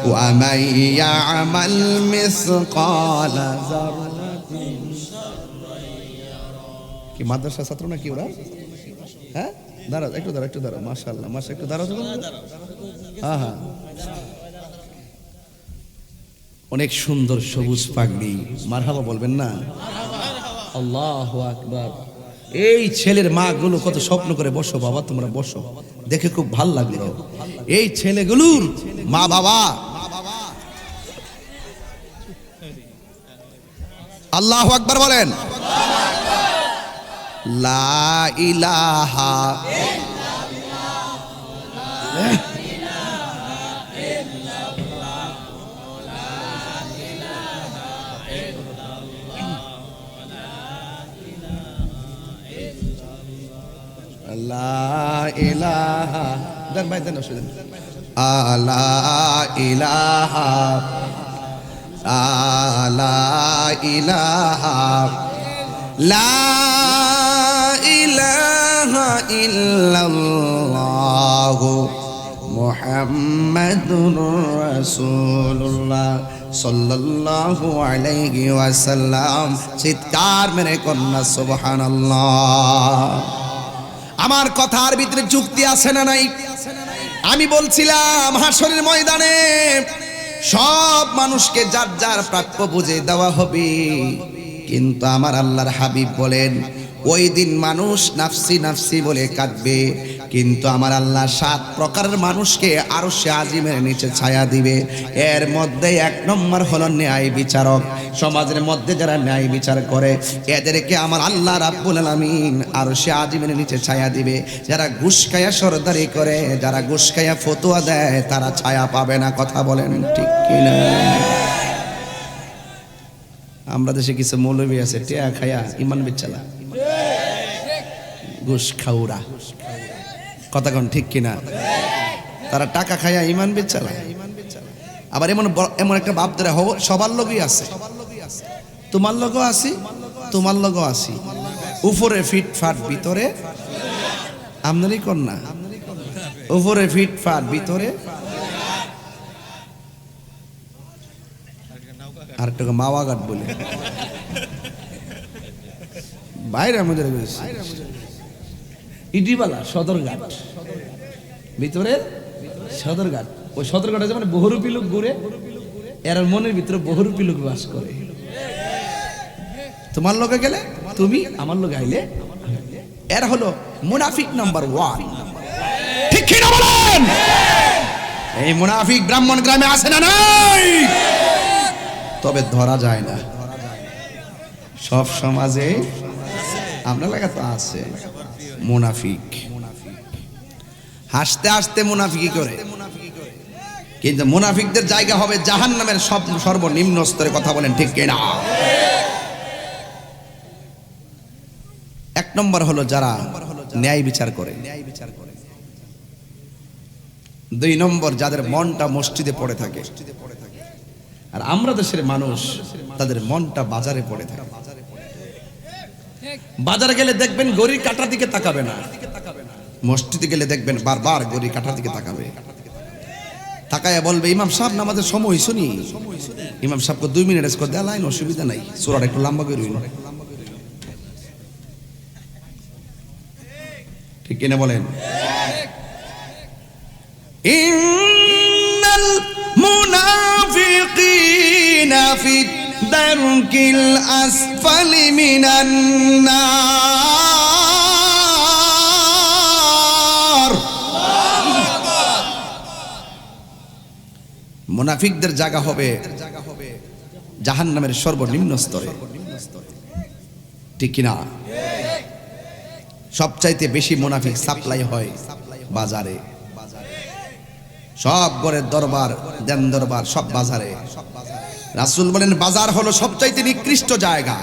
ওয়া মাইয়ামাল মিসকালা যাররাতিন শাররান ইয়ারা। কি মাদ্রাসা ছাত্র নাকি ওরা? হ্যাঁ, দাঁড়াও একটু দাঁড়াও। মাশাআল্লাহ, একটু দাঁড়াও। হ্যাঁ হ্যাঁ, অনেক সুন্দর সবুজ পাগড়ি, মারহাবা বলবেন না? আল্লাহু আকবার। এই ছেলের মা গুলো কত স্বপ্ন করে, বসো বাবা তোমরা বসো, দেখে খুব ভাল লাগলো। এই ছেলেগুলোর মা বাবা আল্লাহু আকবার বলেন। লা ইলাহা লা ইলাহা দেন ভাই দেন অসুবিধা নেই। লা ইলাহা লা ইলাহা ইল্লাল্লাহু মুহাম্মাদুর রাসূলুল্লাহ সাল্লাল্লাহু আলাইহি ওয়াসাল্লাম। চিৎকার মেরে কন্যা সুবহানাল্লাহ। আমার কথার ভিতরে যুক্তি আছে না নাই? আমি বলছিলাম হাসরের ময়দানে সব মানুষকে যার যার প্রাপ্য বুঝে দেওয়া হবে, কিন্তু আমার আল্লাহর হাবিব বলেন ওই দিন মানুষ নাফসি নাফসি বলে কাঁদবে, কিন্তু আমার আল্লাহ 7 প্রকারের মানুষকে আরশে আজিমের নিচে ছায়া দিবে। এর মধ্যে 1 নম্বর হলো ন্যায় বিচারক। সমাজের মধ্যে যারা ন্যায় বিচার করে এদেরকে আমার আল্লাহ রাব্বুল আলামিন আরশে আজিমের নিচে ছায়া দিবে। যারা ঘুষ খায়া সরদারি করে, যারা ঘুষ খায়া ফতোয়া দেয়, তারা ছায়া পাবে না। কথা বলেন ঠিক কিনা? আমরা দেশে কিছু মৌলবী আছে টিয়া খায়া ইমান বেচালা, ঘুষ খাউরা, কথা কোন ঠিক কিনা? তারা টাকা খায়া ইমান বেচালা। আবার এমন একটা বাপ ধরে সবার লগই আছে, তোমার লগও আসি, তোমার লগও আসি, উপরে ফিটফাট ভিতরে আমদানি কন্যা, উপরে ফিটফাট ভিতরে আর একটা মাওয়াঘাট বলে বাইরে আমাদের ইটিবালা সদরঘাট, ভিতরে সদরঘাট। ওই সদরঘাটে যেমন বহুরূপী লোক ঘুরে, এর মনের ভিতরে বহুরূপী লোক বাস করে। তোমার লোকে গেলে তুমি, আমার লোক আইলে এর হলো মুনাফিক নাম্বার 1। ঠিক কি না বলেন? এই মুনাফিক ব্রাহ্মণ গ্রামে আছে না নাই? তবে ধরা যায় না। সব সমাজে আমরা লাগা তো আছে মুনাফিক। হাসতে হাসতে মুনাফিকি করে, কিন্তু মুনাফিকদের জায়গা হবে জাহান্নামের সর্বনিম্ন স্তরে। কথা বলেন ঠিক কিনা? 1 নম্বর হলো যারা ন্যায় বিচার করে। 2 নম্বর যাদের মনটা মসজিদে পড়ে থাকে। আর আমরা দেশের মানুষ, তাদের মনটা বাজারে পড়ে থাকে। বাজারে গেলে দেখবেন গড়ির কাটার দিকে তাকাবে না, মসজিদে গেলে দেখবেন বারবার গড়ির কাটার দিকে তাকাবে। তাকায়া বলবে ইমাম সাহেব নামাজের সময় শুনি, ইমাম সাহেবকে 2 মিনিট করে দেয়, লাইন অসুবিধা নাই, সূরাটা একটু লম্বা করে রইল। ঠিক কিনা বলেন? ইন্নাল মুনাফিকিনা ফি দারকিল আসফালি মিনান নার। মুনাফিকদের জায়গা হবে জাহান্নামের সর্বনিম্ন স্তরে। ঠিক কিনা? সবচাইতে বেশি মুনাফিক সাপ্লাই হয় বাজারে। সব ঘরের দরবার, দেন দরবার সব বাজারে। রাসূল বলেন বাজার হলো সবচাইতে নিকৃষ্ট জায়গা,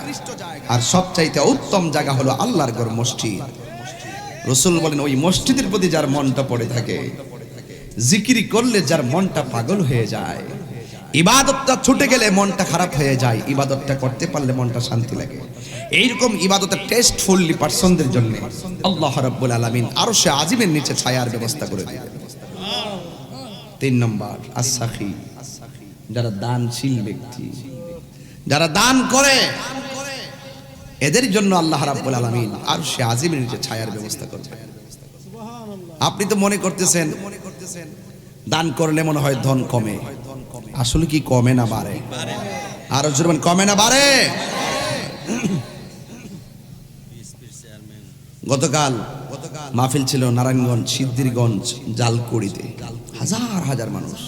আর সবচাইতে উত্তম জায়গা হলো আল্লাহর ঘর মসজিদ। রাসূল বলেন ওই মসজিদের প্রতি যার মনটা পড়ে থাকে, জিকির করলে যার মনটা পাগল হয়ে যায়, ইবাদতটা ছুটে গেলে মনটা খারাপ হয়ে যায়, ইবাদতটা করতে পারলে মনটা শান্তি লাগে। এইরকম ইবাদতের টেস্টফুলি পারসনদের জন্য আল্লাহ রাব্বুল আলামিন আরশে আজিমের নিচে ছায়ার ব্যবস্থা করে দিবেন। 3 নম্বর as-সাখী, যারা দানশীল ব্যক্তি, যারা দান করে, এদের জন্য আল্লাহ রাব্বুল আলামিন আরশে আজিমের নিচে ছায়ার ব্যবস্থা করবেন। আপনি তো মনে করতেছেন দান করলে মনে হয় ধন কমে, আসলে কি কমে না বাড়ে? আরো জোরে বলেন, কমে না বাড়ে? গতকাল মাহফিল ছিল নারায়ণগঞ্জ, সিদ্ধিরগঞ্জ, জালকুড়িতে, হাজার হাজার মানুষ।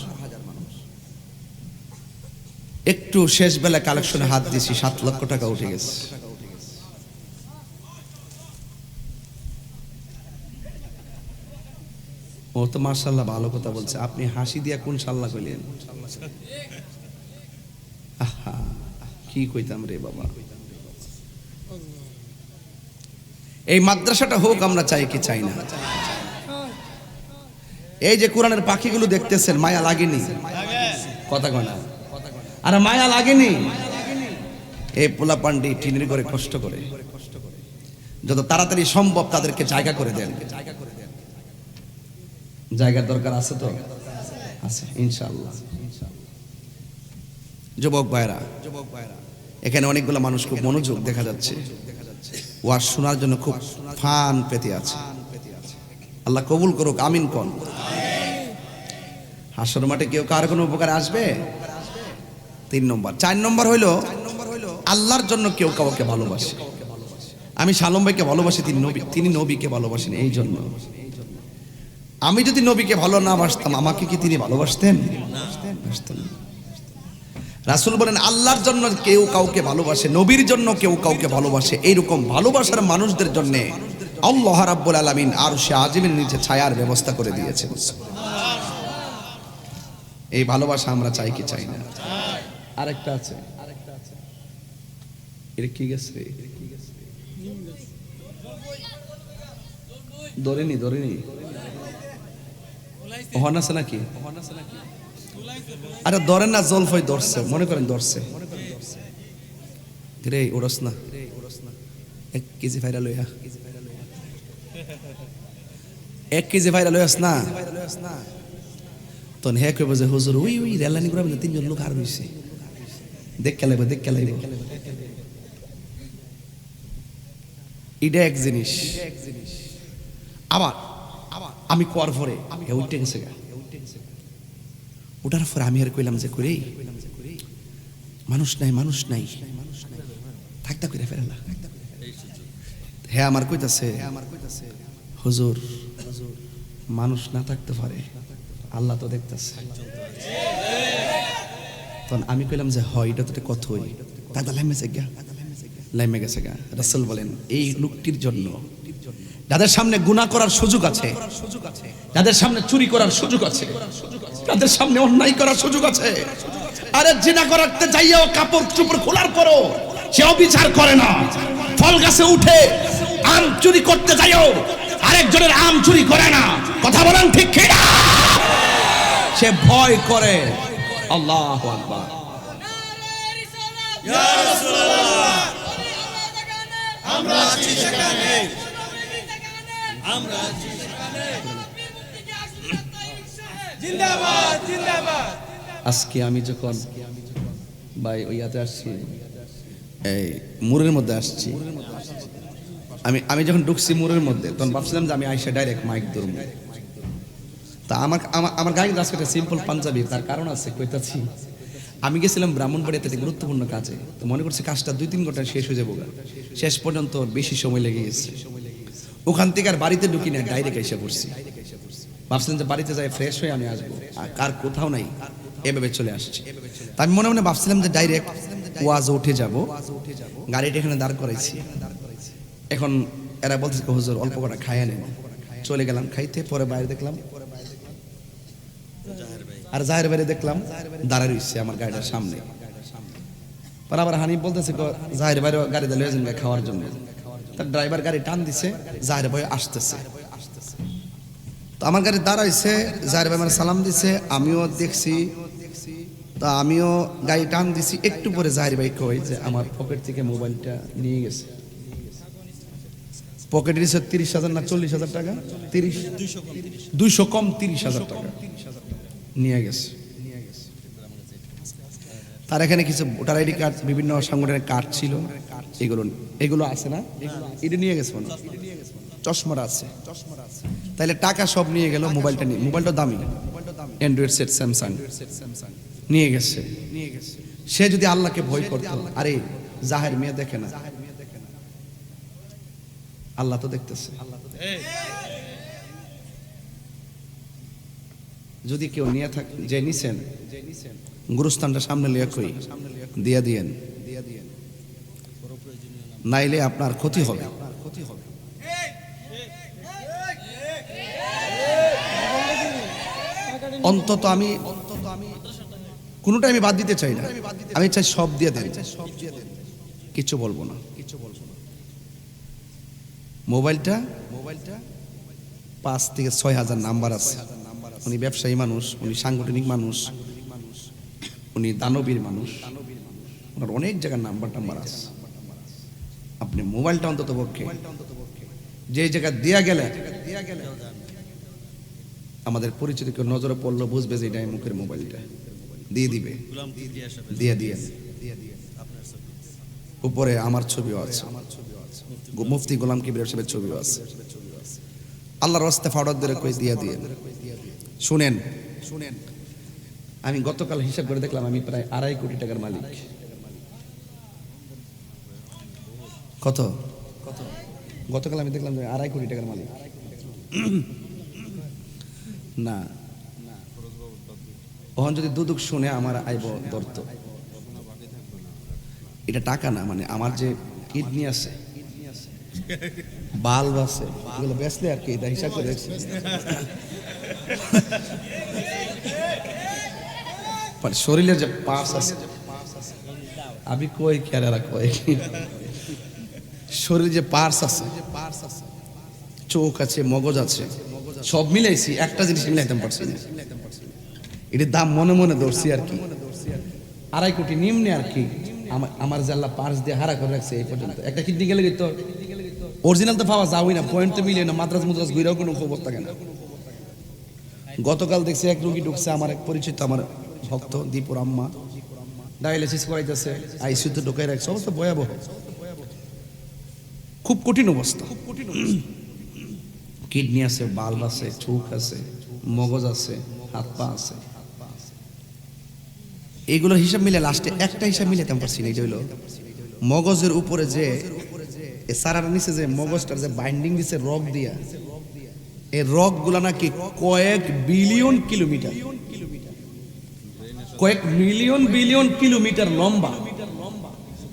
একটু শেষ বেলা কালেকশনে হাত দিয়েছি, 7 লক্ষ টাকা উঠে গেছে। ও তো মাশাআল্লাহ ভালো কথা বলছে, আপনি হাসি দিয়া কোন সাল্লাহ কইলেন? আহা, কি কইতাম রে বাবা। এই মাদ্রাসাটা হোক, আমরা চাই কি চাই না? এই যে কোরআনের পাখিগুলো দেখতেছেন, মায়া লাগেনি? কথা কয় না? আর মায়া লাগেনি? এই পোলাপান্ডি টিনের করে কষ্ট করে, যত তাড়াতাড়ি সম্ভব তাদেরকে জায়গা করে দেন। জায়গার দরকার আছে তো? আছে ইনশাআল্লাহ। যুবক ভাইরা, এখানে অনেকগুলো মানুষ খুব মনোযোগ দেখা যাচ্ছে, ওয়াজ শোনার জন্য খুব ফান পেতে আছে। আল্লাহ কবুল করুক, আমিন কোন। হাসর মাঠে কেউ কার কোনো উপকার আসবে? 3 নম্বর। 4 নম্বর হইলো আল্লাহর জন্য কেউ কাউকে ভালোবাসে। আমি শালম ভাইকে ভালোবাসি, তিনি নবীকে ভালোবাসেন। এই জন্য আমি যদি নবীকে ভালো না বাসতাম, আমাকে কি তিনি ভালোবাসতেন? রাসূল বলেন আল্লাহর জন্য কেউ কাউকে ভালোবাসে, নবীর জন্য কেউ কাউকে ভালোবাসে। এইরকম ভালোবাসার মানুষদের জন্য আল্লাহ রাব্বুল আলামিন আরশে আজিমের নিচে ছায়ার ব্যবস্থা করে দিয়েছেন। এই ভালোবাসা আমরা চাই কি চাই না? আরেকটা আছে, এটা কি গেছে? ধরেনি ওহন আছে নাকি? আরে ধরেন না, জলফই ধরছে, মনে করেন ধরছে রে, ওরস না 1 কেজি ভাইরা লইয়া, 1 কেজি ভাইরা লইয়াস না। তখন হে কইব যে হুজুর ওই রেলানি করে 3 জন লোক আর হইছে, দেখে লাইব। এটা এক জিনিস। আবার আমি কোয়ার পরে উঠে গেছে গা, ওটার পরে আমি আর কইলাম যে করে মানুষ নাই থাকতা করে ফেরালা। হ্যাঁ আমার কইতাছে হুজুর মানুষ না থাকতে পারে, আল্লাহ তো দেখতেছে। তখন আমি কইলাম যে হয় এটা তো কথাই, দাদা লাইমে গেছে গা। রাসূল বলেন এই লোকটির জন্য যাদের সামনে গুনাহ করার সুযোগ আছে, যাদের সামনে চুরি করার সুযোগ আছে, যাদের সামনে অন্যায় করার সুযোগ আছে, আরে জিনা করতে যাইও কাপড় চোপড় খোলার পরও সে অবিচার করে না। ফল গাছে উঠে আম চুরি করতে যাইও আরেকজনের আম চুরি করে না। কথা বলেন ঠিক কি না? সে ভয় করে। আল্লাহু আকবার। ইয়া রাসূলুল্লাহ, আমরা আছি সেখানে, আমরা আছি সেখানে, জিন্দাবাদ জিন্দাবাদ। আজকে আমি যখন ভাই ওইয়াতে আসছি, এই মুরের মধ্যে আসছি, আমি যখন ঢুকছি মুরের মধ্যে, তখন ভাবছিলাম যে আমি আইসা ডাইরেক্ট মাইক ধরব। তা আমার গায়ে আজকে সিম্পল পাঞ্জাবি, তার কারণ আছে, কইতাছি আমি গেছিলাম ব্রাহ্মণবাড়িয়াতে একটা গুরুত্বপূর্ণ কাজে। তো মনে করছি কাজটা 2-3 ঘন্টা শেষ হয়ে যাবো, শেষ পর্যন্ত বেশি সময় লেগে গেছে। ওখান থেকে আর বাড়িতে ঢুকি না, ডাইরেক্ট এসে পড়ছি। ভাবছিলাম যে বাড়িতে যাই ফ্রেশ হয়ে আমি আসবো, আর কোথাও নাই, এভাবে চলে আসছি। তা আমি মনে মনে ভাবছিলাম যে ডাইরেক্ট ওয়াজ উঠে যাব, গাড়িটা এখানে দাঁড় করাইছি। এখন এরা বলছে হুজুর অল্প কটা খাইয়া নেন। চলে গেলাম খাইতে, পরে বাইরে দেখলাম আর জাহের বাইরে দেখলাম দাঁড়ায় রইছে আমার গাড়িটার সামনে। পর আবার হানিফ বলতেছে জাহের বাইরে গাড়ি দাঁড়িয়ে যান খাওয়ার জন্য। তার ড্রাইভার গাড়ি টান দিছে, জাহের ভাই আসতেছে। তো আমার গাড়ি দাঁড়াইছে, জাহের ভাই আমার সালাম দিছে, আমিও দেখছি। তা আমিও গাড়ি টান দিছি, একটু পরে জাহের ভাই কই যে আমার পকেট থেকে মোবাইলটা নিয়ে গেছে। পকেটে দিচ্ছে 30,000 না 40,000 টাকা, 200 কম 30,000 টাকা নিয়ে গেছে। তার এখানে কিছু ভোটার আইডি কার্ড, বিভিন্ন সংগঠনের কার্ড ছিল, এগুলো আছে না, এটা নিয়ে গেছে। চশমাটা আছে, তাইলে টাকা সব নিয়ে গেল, মোবাইলটা নিয়ে, মোবাইলটা দামি অ্যান্ড্রয়েড সেট স্যামসাং নিয়ে গেছে। সে যদি আল্লাহকে ভয় করতো, আরে জাহের মেয়ে দেখে না, আল্লাহ তো দেখতেছে। যদি কেউ নিয়ে থাকে, যে নিছেন গুরুস্থানটা সামনে লিয়া কই দিয়া দিয়েন, নাইলে আপনার ক্ষতি হবে। অন্তত আমি কোনোটা আমি বাদ দিতে চাই না, আমি চাই সব দিয়ে দেন, কিছু বলবো না। মোবাইলটা 5 থেকে 6,000 নাম্বার আছে। উনি ব্যবসায়ী মানুষ, উনি সাংগঠনিক মানুষ, উনি দানবীর মানুষ, ওনার অনেক জায়গার নাম্বার আছে। আপনি মোবাইলটা অন্তত পক্ষে যে জায়গা দেয়া গেলে আমাদের পরিচিত কেউ নজরে পড়লো, বুঝবে যে এটা মুখের মোবাইলটা দিয়ে দিবে, দিয়ে উপরে আমার ছবিও আছে, মুফতি গোলাম কিবরিয়া সাহেবের ছবিও আছে। আল্লাহর রাস্তায় ফাওয়ার ধরে কই দিয়ে শুনেন। আমি গতকাল হিসাব করে দেখলাম আমি প্রায় 2.5 কোটি টাকার মালিক। কত গতকাল আমি দেখলাম যে 2.5 কোটি টাকার মালিক। না, ওখান যদি দুদুক শুনে আমার আইব দর্ত। এটা টাকা না, মানে আমার যে কিডনি আছে, বাল্ব আছে, এগুলো বেচলে আর কি, এটা হিসাব করে দেখছি। শরীরের যে পার্টস আছে, আমি কই কেরারা কই, শরীরের যে পার্টস আছে, চোখ আছে, মগজ আছে, সব মিলাইছি, একটা জিনিস মিলাইতাম পারছি না। এটার দাম মনে মনে ধরছি আর কি, 2.5 কোটি নিম্নে আর কি। আমার যে আল্লাহ পার্স দিয়ে হারা করে রাখছে এই পর্যন্ত। একটা কিডনি গেলে তো অরিজিনাল তো পাওয়া যাওই না, পয়েন্ট তো মিলে না, মাদ্রাজ মুদ্রাজ ঘুরেও কোনো খবর থাকে না। গতকাল দেখছি এক রোগী ঢুকছে, আমার এক পরিচিত, আমার ভক্ত দীপুর আম্মা, ডায়ালিসিস করাইতেছে, আইসিইউতে ঢুকাই রাখছে, অবস্থা ভয়াবহ, খুব কঠিন অবস্থা। কিডনি আছে, বাল্ব আছে, চোখ আছে, মগজ আছে, হাত পা আছে, এইগুলোর হিসাব মিলে লাস্টে একটা হিসাব মিলে তেমন পারছি না। এটা হইলো মগজের উপরে যে সারার নিচে যে মগজটার যে বাইন্ডিং দিছে রক দিয়া, এই রক গুলা নাকি কয়েক বিলিয়ন কিলোমিটার, কয়েক মিলিয়ন বিলিয়ন কিলোমিটার লম্বা।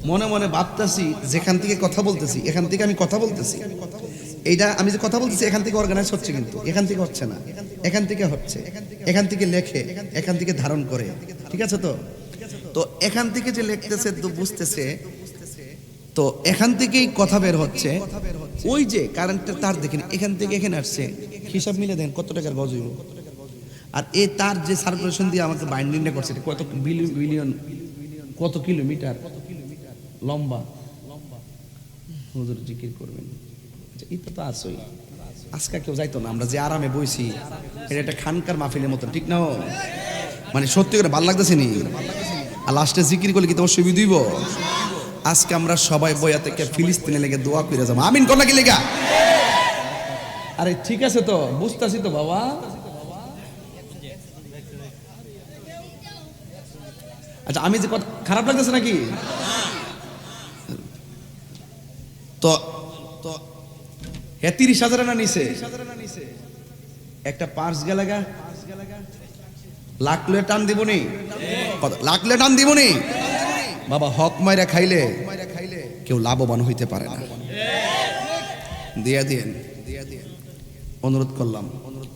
মনে মনে ভাবতেছি, যেখান থেকে কথা বলতেছি, এখান থেকে আমি কথা বলতেছি, এইটা আমি যে কথা বলতেছি এখান থেকে অর্গানাইজ হচ্ছে, কিন্তু এখান থেকে হচ্ছে না, এখান থেকে হচ্ছে, এখান থেকে লেখে, এখান থেকে ধারণ করে, ঠিক আছে তো? তো এখান থেকে যে লিখতেছে তো বুঝতেছে, তো এখান থেকেই কথা বের হচ্ছে। ওই যে কারেন্টের তার দেখেন, এখান থেকে এখানে আসছে, হিসাব মিলে দেন কত টাকার গজ হইব। আর এই তার যে সার্কুলেশন দিয়ে আমাকে বাইন্ডিংটা করছে, কত বিলিয়ন, কত কিলোমিটার লম্বা। হুজুর জিকির করবেন, এটা তো আসই। আজকে কেউ যাইতো না, আমরা যে আরামে বইছি, এটা একটা খানকার মাহফিলের মতন, ঠিক না? মানে সত্যি করে ভালো লাগতেছে নি? আর লাস্টে জিকির করলে কি তোমার সুবিধা দিব? আজকে আমরা সবাই বইয়া থেকে ফিলিস্তিনে লেগে দোয়া করে যাবো, আমিন কর নাকি লেগা? আরে ঠিক আছে তো, বুঝতেছি তো বাবা। আচ্ছা, আমি যে কথা খারাপ লাগতেছে নাকি? তো 30,000 না নিছে একটা পার্স গেলাগা, লাখ লয়ে টান দিবনি, লাখ লয়ে টান দিবনি বাবা। হক মাইরা খাইলে কেউ লাভবান হইতে পারে না। দিয়া দিয়েন, অনুরোধ করলাম।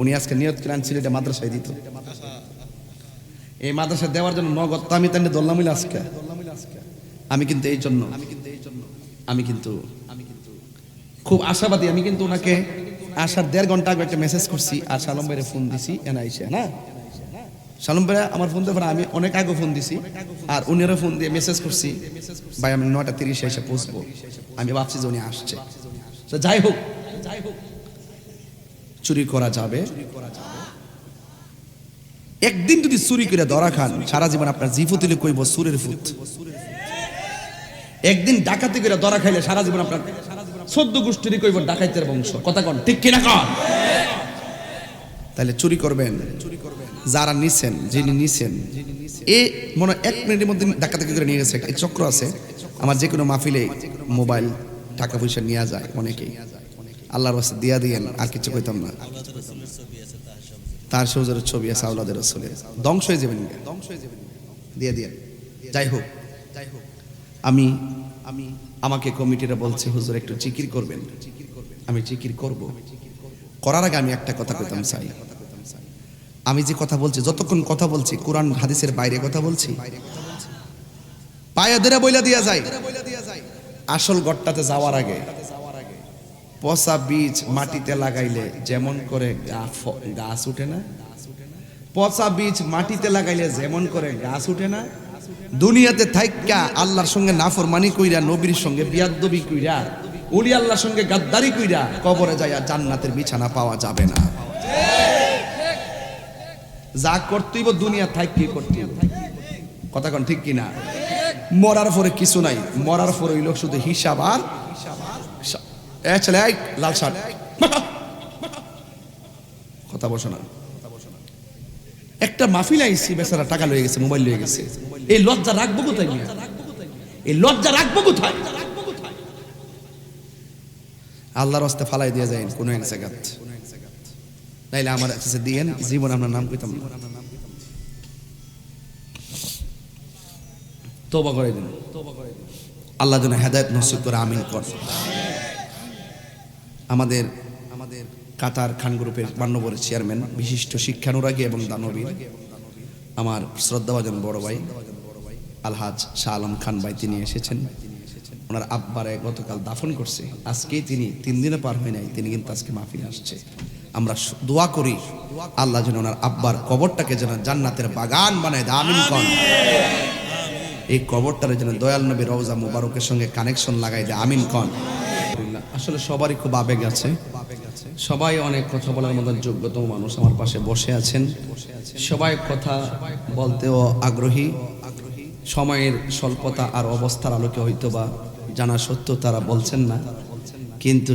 উনি আজকে নিয়ত করে আনছিল এটা মাদ্রাসায় দিত, এই মাদ্রাসা দেওয়ার জন্য নগদ তো আমি তাই ধরলাম আজকে। আমি কিন্তু এই জন্য আমি কিন্তু খুব আশাবাদী। আমি কিন্তু ওনাকে আসার 1.5 ঘন্টা আগে একটা মেসেজ করছি, আর শালম ভাইরে ফোন দিছি এনআইসে না। শালম ভাই আমার ফোন দিয়ে আমি অনেক আগে ফোন দিছি, আর উনিরা ফোন দিয়ে মেসেজ করছি, ভাই আমি 9:30 এসে পৌঁছবো। আমি ভাবছি যে উনি আসছে। তো যাই হোক, চুরি করা যাবে। একদিন যদি চুরি করে ধরা খান, সারা জীবন আপনার জিফুতিলে কইব সুরের ফুত। একদিন ডাকাতি করে ধরা খাইলে সারা জীবন আপনার 14 গোষ্ঠীরই কইব ডাকাইতের বংশ। কথা কন ঠিক কিনা কন? তাহলে চুরি করবেন, যারা নিছেন, যিনি নিছেন, এ মনে 1 মিনিটের মধ্যে ডাকাতি করে নিয়ে গেছে। এই চক্র আছে আমার, যে কোনো মাহফিলে মোবাইল টাকা পয়সা নিয়ে যায় অনেকেই। আল্লাহর রাস্তায় দিয়া দিয়েন, আর কিছু কইতাম না। তার সৌজের ছবি আছে, আওলাদের রাসূলের, ধ্বংস হয়ে যাবেন, দিয়ে দিয়ে। যাই হোক, আমি আমাকে কমিটিরা বলছে হুজুর একটু জিকির করবেন। আমি জিকির করব। করার আগে আমি একটা কথা কইতাম চাই। আমি যে কথা বলছি, যতক্ষণ কথা বলছি কোরআন হাদিসের বাইরে কথা বলছি, পায়ে ধরে বইলা দিয়া যায়। আসল গড়টাতে যাওয়ার আগে পচা বীজ মাটিতে লাগাইলে যেমন করে গাছ উঠে না, পচা বীজ মাটিতে লাগাইলে যেমন করে গাছ উঠে না, দুনিয়াতে থাইক্কা আল্লাহর সঙ্গে নাফরমানি কইরা, নবীর সঙ্গে বিয়াদবি কইরা, ওলি আল্লাহর সঙ্গে গাদ্দারি কইরা কবরে যাইয়া জান্নাতের বিছানা পাওয়া যাবে না। যা করতেইব দুনিয়া থাইক্কি করতেইব। কথা কন ঠিক কিনা? মরার পরে কিছু নাই, মরার পরে হইল শুধু হিসাব। আর ছেলে লাল শার্ট, কথা বসো না। একটা মাহফিল আইছি, বেচারা টাকা লয়ে গেছে, মোবাইল লয়ে গেছে। এই লজ্জা রাখবো কোথায়? এই লজ্জা রাখবো কোথায়? আল্লাহর রাস্তায় ফালাই দিয়ে যায় কোন এক জায়গা, নাইলে আমার কাছে দিয়েন, জীবন আমরা নাম কইতাম না। তওবা করে দিন, আল্লাহ যেন হেদায়েত নসিব করে, আমিন কর। আমাদের কাতার খান গ্রুপের মান্যবরের চেয়ারম্যান, বিশিষ্ট শিক্ষানুরাগী এবং দানবীর, আমার শ্রদ্ধাভাজন বড় ভাই আলহাজ শাহ আলম খান ভাই, তিনি এসেছেন। ওনার আব্বারে গতকাল দাফন করছে, আজকেই তিনি 3 দিনে পার হয় নাই, তিনি কিন্তু আজকে মাহফিলে আসছে। আমরা দোয়া করি আল্লাহ যেন ওনার আব্বার কবরটাকে যেন জান্নাতের বাগান বানায় দেয়, আমিন কর। এই কবরটারে যেন দয়াল নবী রওজা মুবারকের সঙ্গে কানেকশন লাগাই দেয়, আমিন কর। আসলে সবারই খুব আবেগ আছে, সবাই অনেক কথা বলার মতো যোগ্যতম মানুষ আমার পাশে বসে আছেন। সবাই কথা বলতেও আগ্রহী। সময়ের স্বল্পতা আর অবস্থার আলোকে হয়তোবা জানা সত্ত্বেও তারা বলছেন না, কিন্তু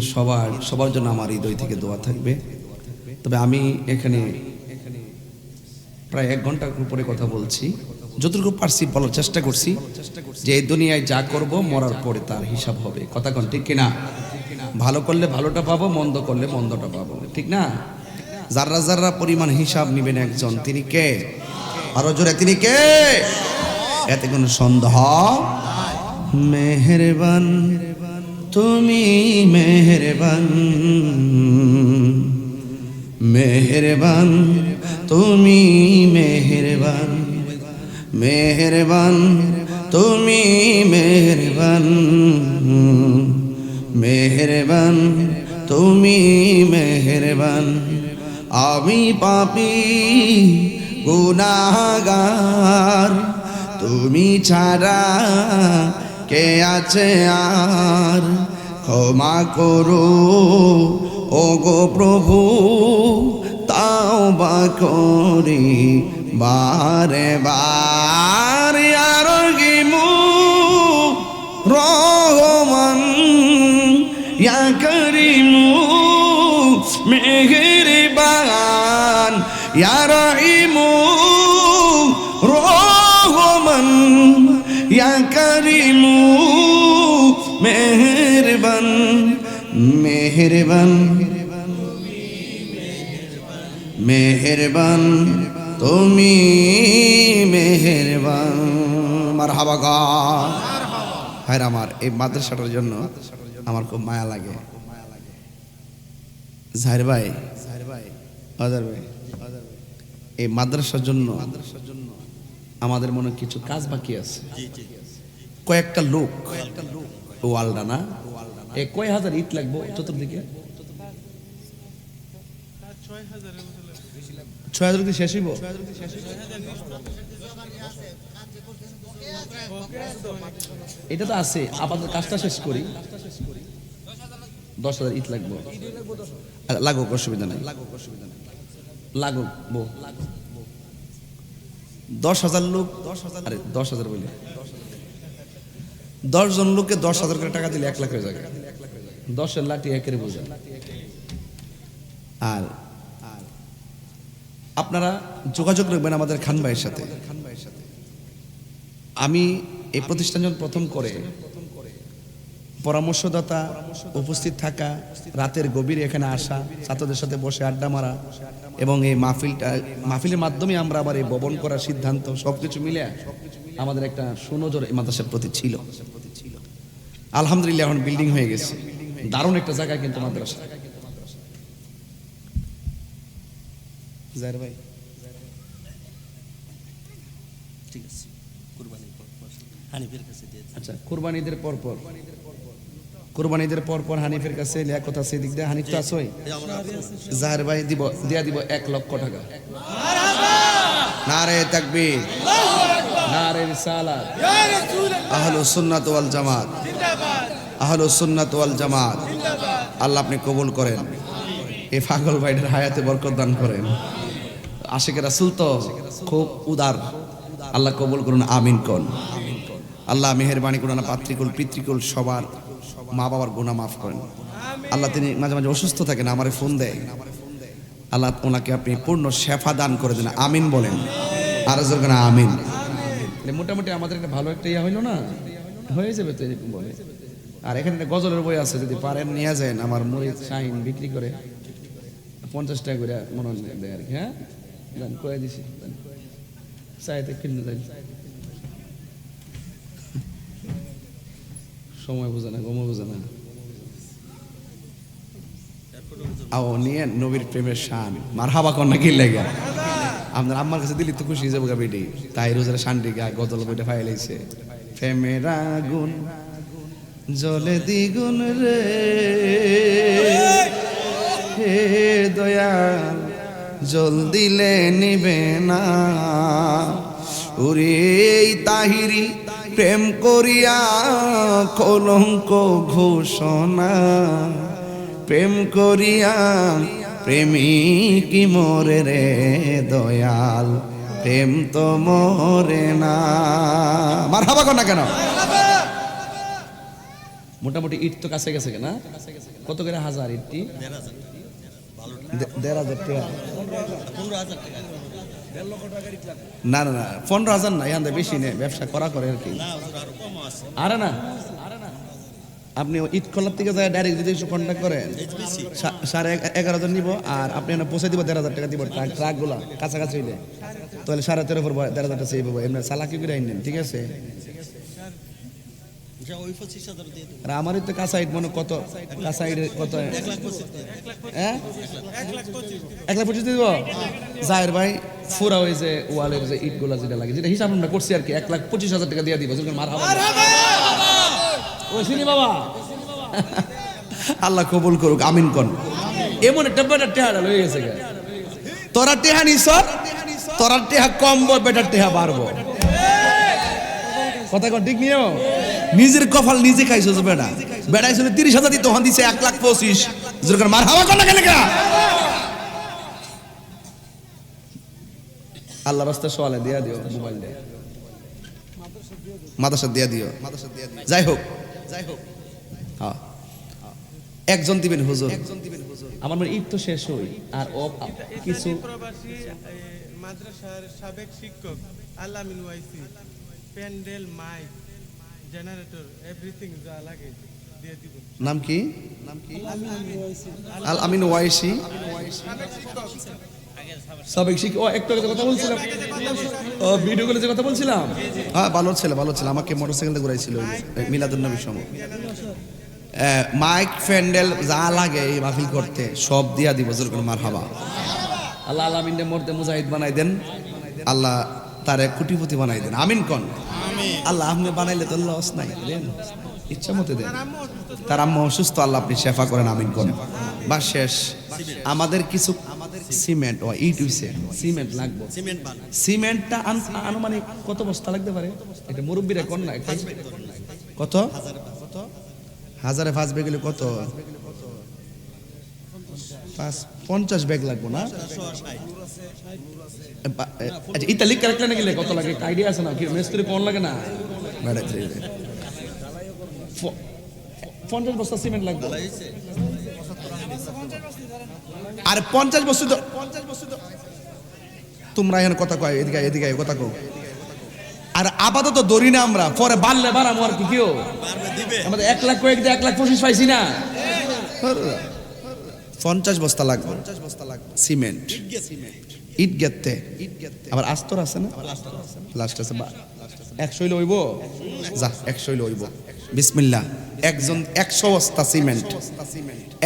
সবার জন্য আমার হৃদয় থেকে দোয়া থাকবে। তবে আমি এখানে প্রায় 1 ঘন্টার উপরে কথা বলছি, যতটুকু পারছি বলার চেষ্টা করছি যে এই দুনিয়ায় যা করব মরার পরে তার হিসাব হবে। কথা কোন ঠিক কিনা? ভালো করলে ভালোটা পাবো, মন্দ করলে মন্দটা পাবো, ঠিক না? যাররা যাররা পরিমাণ হিসাব নিবেন একজন, তিনি কে? আরো জোরে, তিনি কে? এতে কোনো সন্দেহ? মেহেরবান তুমি, মেহেরবান, মেহেরবান তুমি, মেহেরবান, মেহেরবান তুমি, মেহেরবান, মেহেরবান তুমি, মেহেরবান। আমি পাপী গুনাহগার, তুমি ছাড়া কে আছে আর? ক্ষমা করো ও গো প্রভু, তাওবা করি বারে বার। ইয়া রহিমু রহমান, ইয়া করিমু মেহেরবান, ইয়া রহিমু রহমান, ইয়া করিমু মেহেরবান, মেহেরবান, মেহেরবান তুমি, মেহেরবান। মারহাবা গা। ভাইরা আমার, এই মাদ্রাসাটার জন্য আমার খুব মায়া লাগে। জাহির ভাই, আজার ভাই, এই মাদ্রাসার জন্য আমাদের মনে হয় কিছু কাজ বাকি আছে। কয়েকটা লোক ওয়ালডা না কয় হাজার ইট লাগবো চতুর্দিকে? 6,000 কি শেষ হইব? এটা তো আছে, আপাতত কাজটা শেষ করি। 10,000 ইট লাগবো। লাগুক, অসুবিধা নাই, লাগুক। 10,000 লোক, আরে 10,000 বলি, 10 জন লোককে 10,000 করে টাকা দিলে 1 লাখ হয়ে যাবে। 10 লাঠি একের বোঝা। আর আপনারা যোগাযোগ রাখবেন আমাদের খান ভাইয়ের সাথে। আমি এই প্রতিষ্ঠান যখন প্রথম করে পরামর্শদাতা উপস্থিত থাকা, রাতের গভীরে এখানে আসা, ছাত্রদের সাথে বসে আড্ডা মারা এবং এই মাহফিলের মাধ্যমে আমরা আবার এই ভবন করার সিদ্ধান্ত, সবকিছু মিলে আমাদের একটা সুনজর এই মাদ্রাসার প্রতি ছিল। আলহামদুলিল্লাহ এখন বিল্ডিং হয়ে গেছে, দারুণ একটা জায়গা কিন্তু মাদ্রাসা। জাহির ভাই
ঠিক আছে, কুরবানির পর হানিফের কাছে দিয়ে দিন।
আচ্ছা, কুরবানিদের পর হানিফের কাছে লিয়াকত আছে, দিক দিয়ে হানিফ তো আছোই। জাহির ভাই দিব 1 লক্ষ টাকা। নারে তাকবীর, নারে রিসালাত, আহলুস সুন্নাত ওয়াল জামাত, আহলুস সুন্নাত ওয়াল জামাত। আল্লাহ আপনি কবুল করেন, এই পাগল ভাইদের হায়াতে বরকত দান করেন। আশিক রাসূল তো খুব উদার, আল্লাহ কবুল করুন, আমিন কোন। আল্লাহ মেহেরবানি করুন, পাত্রিকুল পিতৃকুল সবার মা বাবার গুনাহ মাফ করেন। আল্লাহ তিনি মাঝে মাঝে অসুস্থ থাকেন, আমারে ফোন দেয়, আল্লাহ ওনাকে আপনি পূর্ণ শেফা দান করে দেন, আমিন বলেন। আর জোর করে আমিন। মোটামুটি আমাদের একটা ভালো একটা ইয়া হইলো না, হয়ে যাবে তো এরকম বলে। আর এখানে একটা গজলের বই আছে, যদি পারেন নিয়ে যান। আমার মুরিদ শাহিন বিক্রি করে 50 টাকা করে মনে দেয় আর কি। হ্যাঁ জান কয়ে দিছি, চাইতে কিনে যাই, সময় বোঝে না, গম বোঝে না। আও নিয়ে নবীর প্রেমের শান মারহাবা কন্যা কি লাগে আপনার আম্মার কাছে দিলি তো খুশি হয়ে যাবো বেটি। তাই রোজার শান্তি গা গজল বইটা ফাইলাইছে। প্রেমের আগুন জ্বলে দ্বিগুণ রে, হে দয়াল জল দিলে নিবে না। ওরে তাহিরি প্রেম করিয়া কলঙ্ক ঘোষণা, প্রেম করিয়া প্রেমিক মরে রে দয়াল, প্রেম তো মরে না। মারহাবা কর না কেন? মোটামুটি ইট তো কাছে গেছে না? কত করে হাজার ইটটি? 1,500 টাকা। না না না 15,000 না, এখান থেকে বেশি নেই, ব্যবসা করা করে আর কি। আরে না, আপনি ইট খোলার থেকে যায় ডাইরেক্ট যদি কন্ট্যাক্ট করেন 11,500 নিব, আর আপনি এনে পৌঁছে দিব 1,500 টাকা দিব। ট্রাক গুলা কাছাকাছি হইলে তাহলে 13,500 পড়বো, 1,500 টাকা সেই পাবো। এমনি চালাকি করে আইনেন, ঠিক আছে? আর আমারই তো কাঁচা ইট মনে কত, কাঁচা ইটের কত? 1,25,000 দিব। জাহির ভাই ফুরা ওই যে ওয়ালের যে ইট গুলা যেটা লাগে, যেটা হিসাব আমরা করছি আর কি, 1,25,000 টাকা দিয়ে দিব। বাবা আল্লাহ কবুল করুক, আমিন কোন। এমন একটা বেটার টেহারা হয়ে গেছে, তোরা টেহা নিস, তোরা টেহা কমবো, বেটার টেহা বাড়বো। কথা কোন ঠিক নিও, নিজের কপাল নিজে খাইছো বেটা। বেড়াইছিল 30,000 দিতে, তখন দিছে 1,25,000। যেরকম মারহাবা কোন না কেন? আল্লাহ রাস্তা সোয়ালে দিয়া দিও, মোবাইল দিয়ে মাদ্রাসা দিয়া দিও। যাই হোক হ্যাঁ, একজন দিবেন হুজুর। আমার মানে ঈদ তো শেষ হই, আর ও কিছু
মাদ্রাসার সাবেক শিক্ষক আল-আমিন ওয়াইসি, প্যান্ডেল, মাইক, জেনারেটর, এভরিথিং যা লাগে দিয়ে দিব।
নাম কি? আল-আমিন ওয়াইসি, সাবেক শিক্ষক। ও একটু কথা বলছিলাম, ও ভিডিও কলে যে কথা বলছিলাম। হ্যাঁ ভালো ছিল, ভালো ছিল। আমাকে মোটরসাইকেলে ঘুরাইছিল মিলাদুন নবীর সময়। মাইক, প্যান্ডেল যা লাগে এই মাহফিল করতে সব দিয়া দিব। যেরকম মারহাবা। আল্লাহ আলামিনের মধ্যে মুজাহিদ বানাই দেন। আল্লাহ তারে কোটিপতি বানাই দেন, আমিন কোন। আল্লাহ আপনি বানাইলে তো লস নাই, দেন ইচ্ছা মতো দেন। তার আম্মা অসুস্থ, আল্লাহ আপনি শেফা করেন, আমিন কোন। বা শেষ আমাদের কিছু সিমেন্ট ও ইট হইছে, সিমেন্ট লাগবে।
সিমেন্ট বান
সিমেন্টটা আনুমানিক কত বস্তা লাগতে পারে? এটা মুরব্বীরা কোন না কত? হাজারে 5 ব্যাগ গেলে কত? 50 ব্যাগ লাগবে না? আচ্ছা ইতালি কারেক্ট না গেলে কত লাগে আইডিয়া আছে না? কি মিস্ত্রি কোন লাগে না? 50 বস্তা সিমেন্ট লাগবে। আর 50 বস্তা তো তোমরা এখানে কথা কয়, এদিকে এদিকে কথা কও। আর আপাতত ধরি না আমরা, পরে বাড়লে বাড়াবো আর কি কেউ আমাদের 1 লাখ কয়েক দিয়ে 1,25,000 পাইছি না। 50 বস্তা লাগবে সিমেন্ট, ইট গেতে। আবার আস্তর আছে না, লাস্ট আছে 100 হইলে হইব, যা 100 হইলে হইব। বিসমিল্লাহ। একজন 100 বস্তা সিমেন্ট,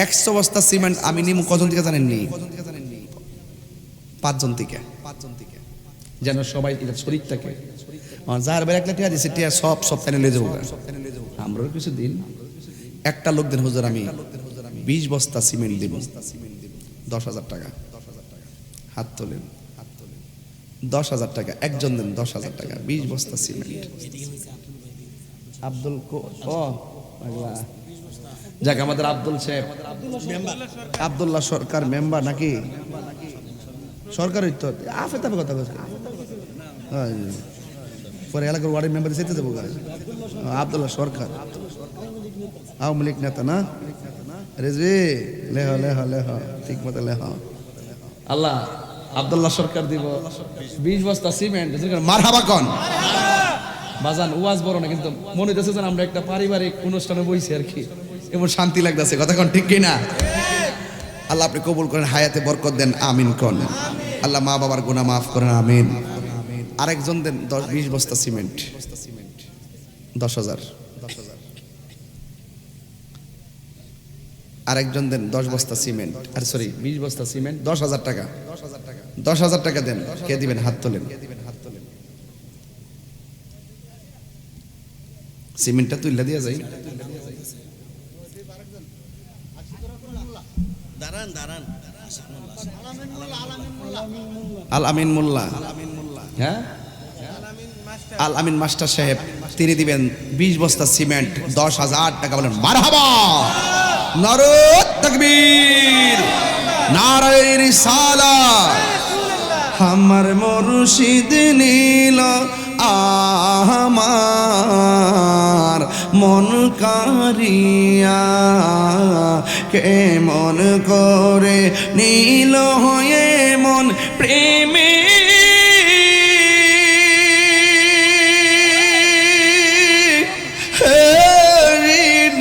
100 বস্তা সিমেন্ট আমি নিমু কজন থেকে জানেন নি? 5 জন থেকে, যেন সবাই এটা শরীর থাকে। যার বেলা 1 লাখ টাকা দিচ্ছে টিয়া সব সপ্তাহে লয়ে যাবো। আমরাও কিছু দিন একটা লোক দেন হুজুর আমি 20 বস্তা সিমেন্ট দিব, 10,000 টাকা। হাত তোলেন, 10,000 টাকা একজন দেন, 10,000 টাকা 20 বস্তা সিমেন্ট। আব্দুল যাক আমাদের আব্দুল সাহেব, আব্দুল্লাহ সরকার মেম্বার নাকি সরকারের তো আফে তাফে কথা বলছে। পরে এলাকার ওয়ার্ডের মেম্বার দিতে দেবো। আব্দুল্লাহ সরকার আওয়ামী লীগ নেতা না? রেজবি লেহ লেহ লেহ ঠিক মতো লেহ। আল্লাহ আব্দুল্লাহ সরকার দিব 20 বস্তা সিমেন্ট। মারহাবা কোন বাজান। ওয়াজ বড় না কিন্তু মনে হচ্ছে যেন আমরা একটা পারিবারিক অনুষ্ঠানে বইছি আর কি, এমন শান্তি লাগতেছে। কথা কোন ঠিক কিনা? আল্লাহ আপনি কবুল করেন, হায়াতে বরকত দেন, আমিন কোন। আল্লাহ মা বাবার গুনাহ মাফ করেন, আমিন। আরেকজন দেন 20 বস্তা সিমেন্ট, 10,000। আরেকজন দেন 10 বস্তা সিমেন্ট, আর সরি 20 বস্তা সিমেন্ট, 10,000 টাকা। 10,000 টাকা দেন। কে দিবেন? হাত তোলেন। সিমেন্টটা তুইলা দিয়া যাই।
দাঁড়ান দাঁড়ান
আল আমিন মোল্লা, হ্যাঁ আল আমিন মাস্টার সাহেব, তিনি দিবেন 20 বস্তা সিমেন্ট, 10,000 টাকা। বলেন মারহাবা, নারে তাকবীর, নারে রিসালাত। আমার মুর্শিদ নীল আমার মন কারিয়া, কেমন করে নীল হয়ে মন প্রেমে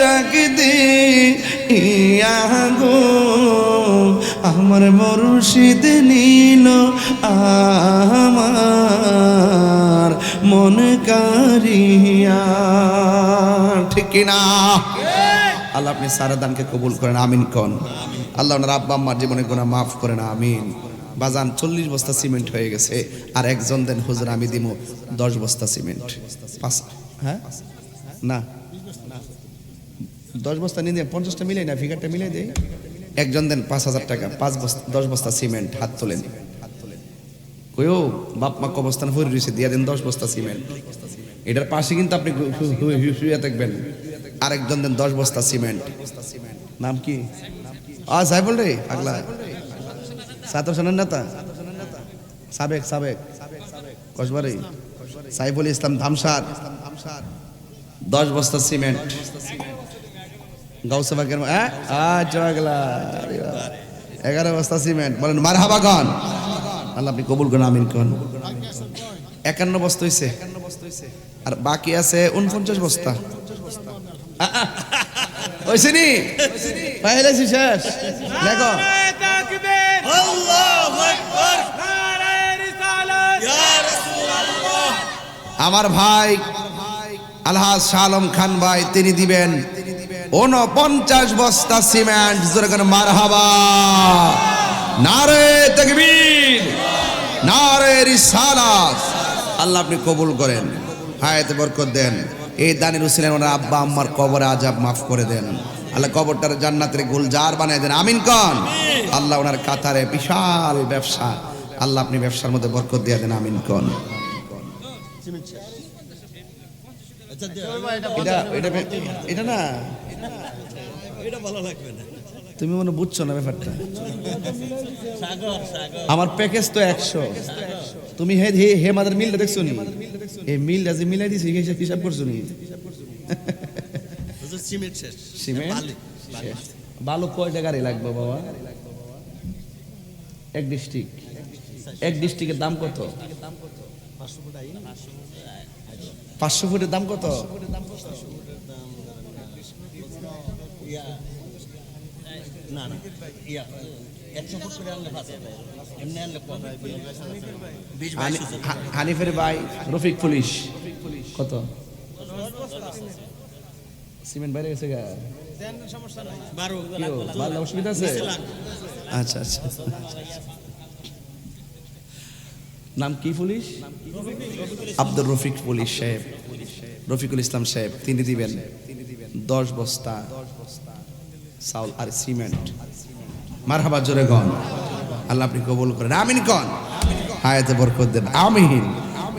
ডাক দে ইয়া গো। আমার মুর্শিদ নীল আমার মন কারিয়া, ঠিক কিনা? আল্লাহ আপনি সারা দানকে কবুল করেন, আমিন কোন। আল্লাহ ওনার আব্বা আম্মার জীবনে গুনাহ মাফ করেন, আমিন। বাজান 40 বস্তা সিমেন্ট হয়ে গেছে। আর একজন দেন হুজুর আমি দিব 10 বস্তা সিমেন্ট। 5 হ্যাঁ না 10 বস্তা নিয়ে 50টা মিলাই না, ফিগারটা মিলাই দেয়। একজন দেন 5,000 টাকা, 10 বস্তা সিমেন্ট। হাত তোলেন। কইও বাপ মা কবস্থান হয়ে রয়েছে, দিয়ে দেন 10 বস্তা সিমেন্ট। এটার পাশে কিন্তু আপনি শুয়ে থাকবেন। আরেকজন দেন 10 বস্তা সিমেন্ট। নাম কি? সাইফুল রে পাগলা, ছাত্র সেনার নেতা, সাবেক কসবারি সাইফুল ইসলাম ধামসার, 10 বস্তা সিমেন্ট। গাউসবাগের 11 বস্তা সিমেন্ট। বলেন মারহাবা কোন। আল্লাহ আপনি কবুল করেন, আমিন কোন। 51 বস্তা হইছে, আর বাকি আছে 49 বস্তা। হইছে নি? পাইলে শেষ দেখো।
আল্লাহু আকবার, ইয়া রাসূলুল্লাহ।
আমার ভাই আলহাজ শাহ আলম খান ভাই, তিনি দিবেন 49 বস্তা সিমেন্ট। জোরে করে মারহাবা, নারে তাকবীর, নারে রিসালাত। আল্লাহ আপনি কবুল করেন, হায়াতে বরকত দেন। এই দানের উসিলায় ওনার আব্বা আম্মার কবরে আযাব মাফ করে দেন। আল্লাহ কবরটার জান্নাতের গুলজার বানিয়ে দেন, আমিন কন। আল্লাহ ওনার কাতারে বিশাল ব্যবসা, আল্লাহ আপনি ব্যবসার মধ্যে বরকত দিয়ে দেন, আমিন কন।
সিমেন্ট শেষ। আচ্ছা
এটা না,
এটা ভালো লাগবে না।
তুমি মনে বুঝছো না ব্যাপারটা।
সাগর সাগর
আমার প্যাকেজ তো 100, তুমি হে হে হে মাদার মিলটা দেখছো নি? এই মিলটা যে মিলাই দিছি হিসাব করছো নি?
সিমেন্ট শেষ।
সিমেন্ট
বালি, বালি।
শেষ। বালু কয়টা গাড়ি লাগবে বাবা? এক ডিস্ট্রিক্টের দাম কত? 500 ফুটের দাম কত?
না না, 100 ফুট করে আনলে ভালো। এমনি আনলে কম। 20-22
হানিফের ভাই রফিক পুলিশ কত? সিমেন্ট বাইরে গেছে গা? ভালো অসুবিধা আছে? আচ্ছা আচ্ছা। নাম কি পুলিশ? আব্দুর রফিক পুলিশ সাহেব, রফিকুল ইসলাম সাহেব, তিনি দিবেন 10 বস্তা চাউল আর সিমেন্ট। মারহাবা, জোরে গন। আল্লাহ আপনি কবুল করেন, আমিন কন। হায়াতে বরকত দেন, আমিন।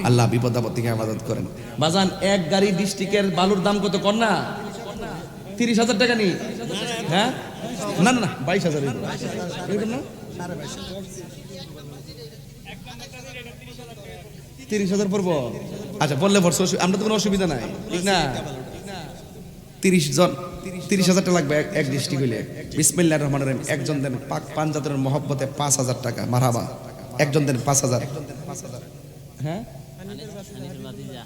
আল্লাহ বিপদ আপদ থেকে আমাদত করেন। বাজান এক গাড়ি ডিস্ট্রিক্টের বালুর দাম কত কর না? 30,000 টাকা নি? হ্যাঁ না না 22,000 এরকম না? 30,000 পড়বো? আচ্ছা বললে পড়ছো, আমরা তো কোনো অসুবিধা নাই, ঠিক না? 30,000 টাকা লাগবে এক ডিস্ট্রিক্ট হইলে। বিসমিল্লাহির রহমানির রহিম। একজন দেন পাক পাঞ্জাতের মহব্বতে 5,000 টাকা, মারহাবা। একজন দেন 5,000। হ্যাঁ,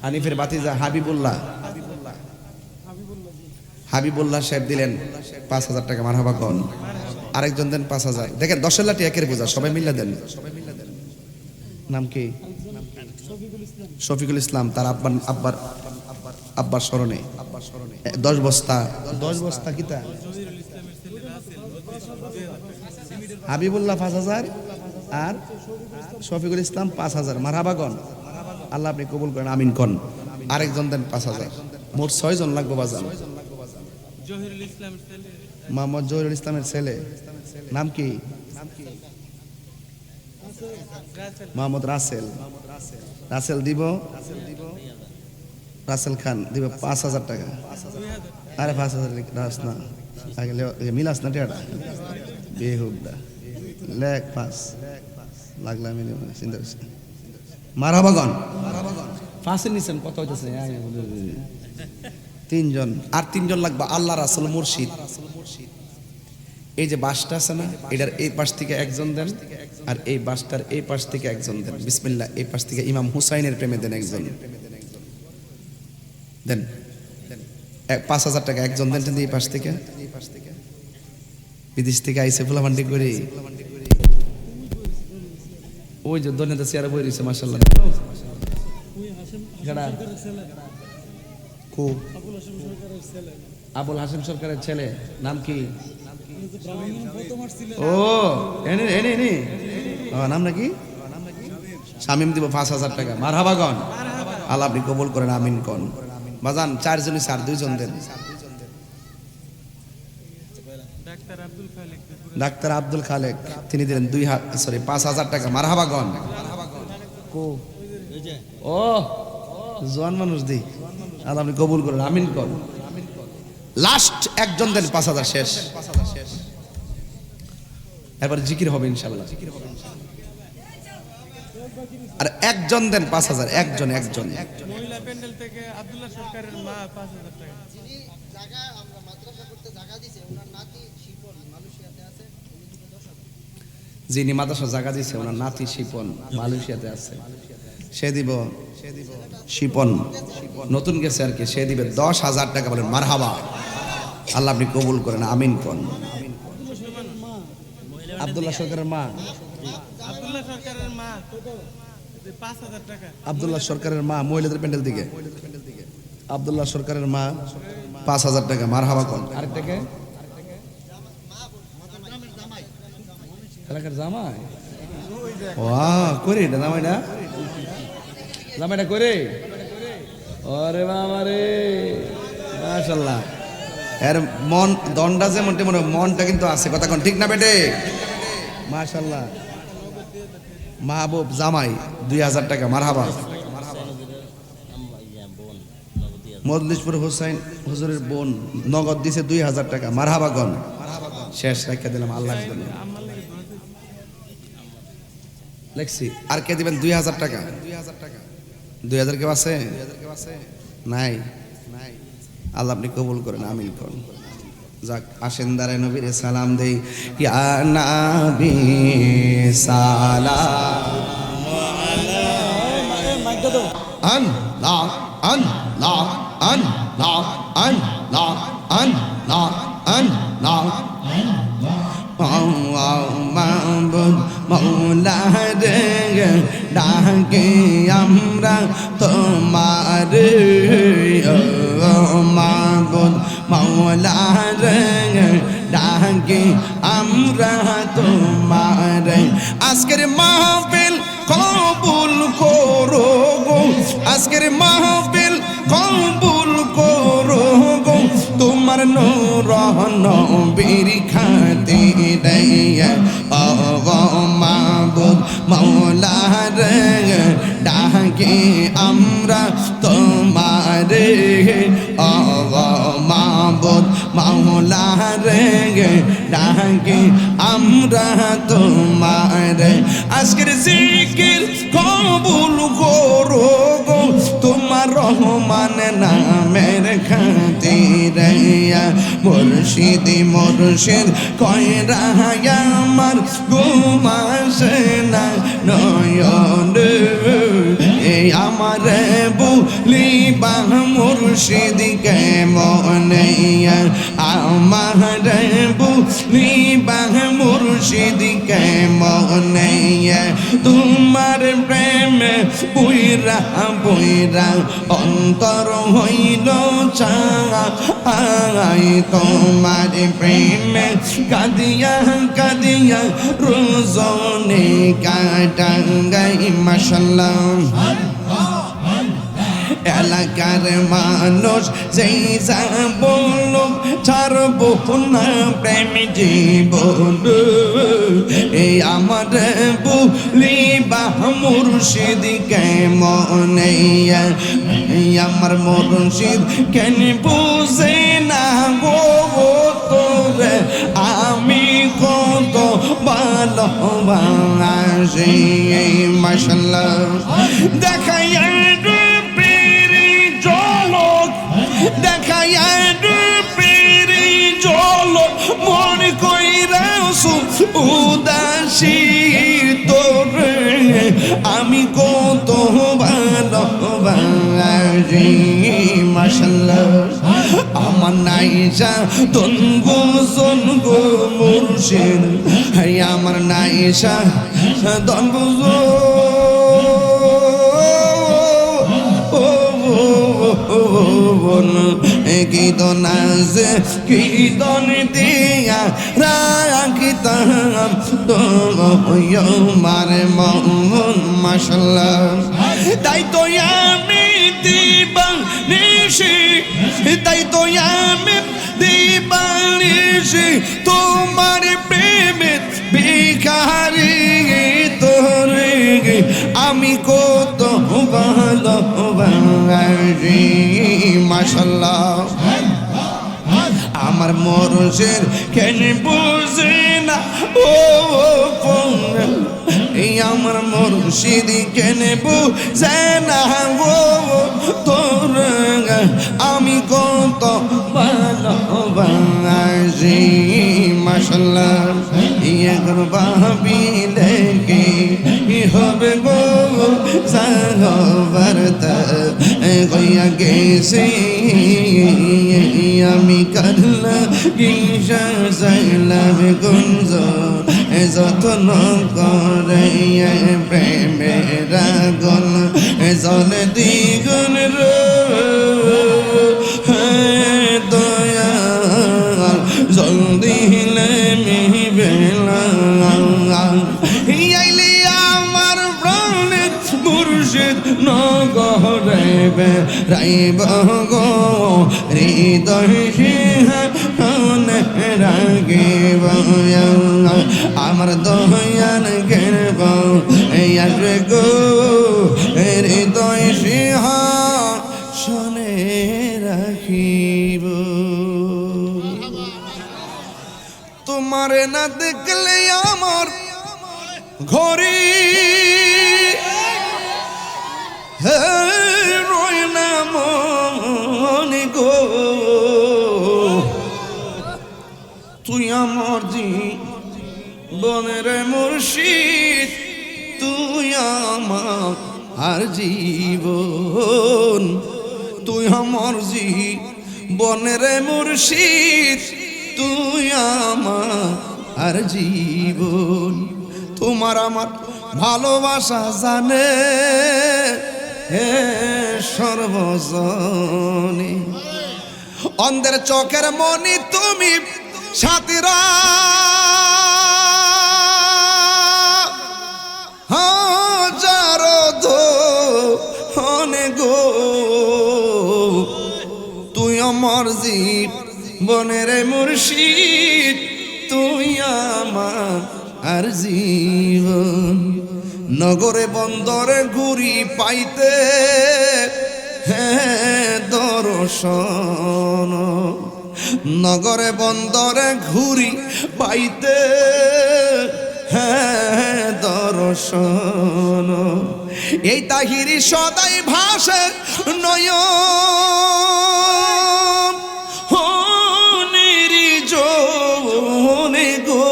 হানিফের বাতিজা হাবিবুল্লাহ সাহেব দিলেন 5,000 টাকা, মারহাবা কোন। আরেকজন দেন 5,000। দেখেন 10 লাখ একের বোঝা, সবাই মিলে দেন। নাম কি? শফিকুল ইসলাম। তার আব্বার স্মরণে 10 বস্তা কিতা? হাবিবুল্লাহ 5,000 আর শফিকুল ইসলাম 5,000, মারহাবা গন। আল্লাহ আপনি কবুল করেন, আমিন কন। আরেকজন দেন 5,000। মোট 6 জন লাগবে বাজান। মোহাম্মদ জহিরুল ইসলামের ছেলে, নাম কি? মোহাম্মদ রাসেল দিব, রাসেল খান দিব 5,000 টাকা। আরে 5,000 রাস না, মিলাস না টেটা বেহুদা লেখ 5 লাগলা চিন্তা করছি। মারহাবা গন। 5 নিছেন কত হইতেছে? 3 জন। আর 3 জন লাগবে আল্লাহ রাসূল মুর্শিদ। এই যে বাসটা আছে না, এটার এই পাশ থেকে একজন দেন, আর এই বাসটার এই পাশ থেকে একজন দেন। বিসমিল্লাহ। এই পাশ থেকে ইমাম হুসাইনের প্রেমে দেন একজন, দেন 5,000 টাকা একজন দেন। এই পাশ থেকে বিদেশ থেকে আইসে ফুলামান্ডি করে, ওই যে দোনেতে চেয়ারে বই রয়েছে, মাশাআল্লাহ। আবুল হাসিম সরকারের ছেলে, নাম কি? ও এনে নাম নাকি? শামিম দিব 5,000 টাকা, মারহাবা গন। আল্লাহ আপনি কবুল করেন, আমিন কন। বাজান 4 জনই 2 জন দেন। ডাক্তার আব্দুল খালেক, তিনি দিলেন 5,000 টাকা, মারহাবা গন। ও জোয়ান মানুষ দি, আল্লাহ আপনি কবুল করেন, আমিন কন। লাস্ট একজন দেন 5,000, শেষ। এবার জিকির হবে ইনশাআল্লাহ। আর একজন দেন 5,000, একজন।
মহিলা প্যান্ডেল থেকে আব্দুল্লাহ সরকারের মা 5,000 টাকা।
জায়গা আমরা মাদ্রাসা করতে জায়গা দিয়েছে, ওনার নাতি শিপন মালয়েশিয়াতে আছে, উনি দিবে 10,000।
যিনি মাদ্রাসা জায়গা দিয়েছে ওনার নাতি শিপন মালয়েশিয়াতে আছে, সে দিব শিপন নতুন গেছে আর কি, সে দিবে 10,000 টাকা। বলেন মারহাবা। আল্লাহ আপনি কবুল করেন, আমিন কোন। আব্দুল্লাহ সরকারের মা,
আব্দুল্লাহ সরকারের মা 5,000 টাকা।
আব্দুল্লাহ সরকারের মা মহিলাদের প্যান্ডেল দিকে, আব্দুল্লাহ সরকারের মা 5,000 টাকা, মারহাবা কোন। আরেকটাকে এলাকার জামাই, ওয়া করে এটা জামাই না জামাইটা করে ওরে বাবা রে মাশাআল্লাহ এর মন দন্ডা যে মনে মনটা কিন্তু আছে কথা কোন ঠিক না বেটে মাশাআল্লাহ মাহবুব জামাই 2000 টাকা মারহাবা মজলিশপুর হোসেন হুজুরের বোন নগদ দিছে 2000 টাকা মারহাবা গন শেষ রেখে দিলাম আল্লাহর জন্য লেখছি আর কে দিবেন 2000 টাকা 2000 কেউ আছে নাই আল্লাহ আপনি কবুল করেন আমিন করুন যাক আসেন দাঁড়ায় নবীর সালাম দেই ইয়া নবী সালাম আল্লাহ আল্লাহ আল্লাহ আল্লাহ আল্লাহ আল্লাহ মাহবুব মৌলা রে ডাকে আমরা তোমার মাহবুব মৌলা রে ডাকে আমরা তোমার আজকের মাহফিল কবুল করো গো আজকের মাহফিল কবুল করো গো তোমার নূর নবীর খাতিরে ও মাহবুব মৌলা রে ডাকে আমরা তোমার ও মাহবুব মৌলা রে ডাকে আমরা তোমার আজকের জিকির কবুল করো গো তোমার রহমান নামের খাতিরে মুর্শিদ মুর্শিদ কয়রা আমার ঘুমাসে না নয়ন এই আমার বলিবা মুর্শিদ কে মনে আমার বলিবা মুর্শিদ কে মনে তোমার প্রেমে বইরা বইরা অন্তর হইল চাই তোমার প্রেমে কাদিয়া কাদিয়া রোজনে কাটাঙ্গাই মাশাআল্লাহ এলাকার মানুষ যেই যা বলল ছাড়বো না প্রেম জীবন এই আমার বলিবা মুর্শিদ কে মনে আমার মুর্শিদ কেন বুঝে না গো তোরে আমি কত ভালোবাসি মাশাআল্লাহ দেখাইয়া দেখাইয়া পেরে জল মন কইরাসু উদাসী তোরে আমি কত ভালোবাসি মাশাআল্লাহ আমার নাইসা তনগো সনগো মুর্শিদ হাই আমার নাইসা তনগো কীর্তন আছে কীর্তন দিয়া রাখিতাম তোমার মন মাশাআল্লাহ তাই তো আমি দিবানিশি তাই তো আমি দিবানিশি তোমার প্রেমে ভিখারি তোরে আমি কত ভালোবাসি মাশাআল্লাহ আমার মুর্শিদ কেন বুঝে না ও এই আমার মুর্শিদ কেন বুঝে না ও তোর আমি কত ভালোবাসি মাশাআল্লাহ এখন ভাবিলে কি হবে গো সাগরতা কইয়া গেছে আমি কাল্লা কিসা সাইলাম গুঞ্জ যতন করে প্রেমের আগুন জল দ্বিগুণ দয়াল জল দিলে বেলা আইলি আমার প্রাণে মুর্শিদ নগ রাইব গো হৃদয় সিংহাসনে রাখিব আমার দয়াল গেরব আসবে গো হৃদয় সিংহাসনে রাখিব তোমারে না দেখলে আমার ঘরে রয় না মনে গো তুই আমার জীবনের মুর্শিদ তুই আমার আর জীবন তুই আমার জীবনের মুর্শিদ তুই আমার আর জীবন তোমার আমার ভালোবাসা জানে হে সর্বজনে অন্ধের চোখের মনি তুমি সাথীরা হাজারো ধনে গো তুই আমার জীবনের মুর্শিদ তুই আমার আর জীবন নগরে বন্দরে ঘুরি পাইতে হ্যাঁ দর্শন নগরে বন্দরে ঘুরি পাইতে হ্যাঁ দর্শন এই তাহিরি সদাই ভাষে নয়ন নিরিজনে গো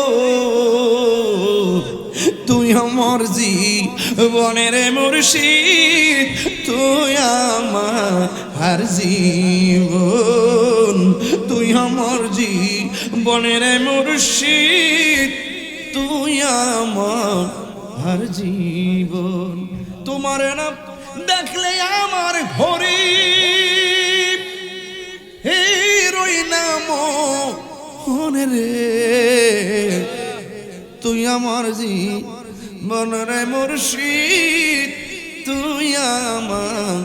তুই আমার জীবনের মুর্শিদ তুই আমার আর জীবন তুই আমার জীবনের মুর্শিদ তুই আমার আর জীবন তোমার নাম দেখলে আমার ঘরে হে রই নাম মনে রে তুই আমার জীবনের মুর্শিদ তুই আমার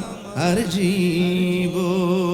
আর জীবন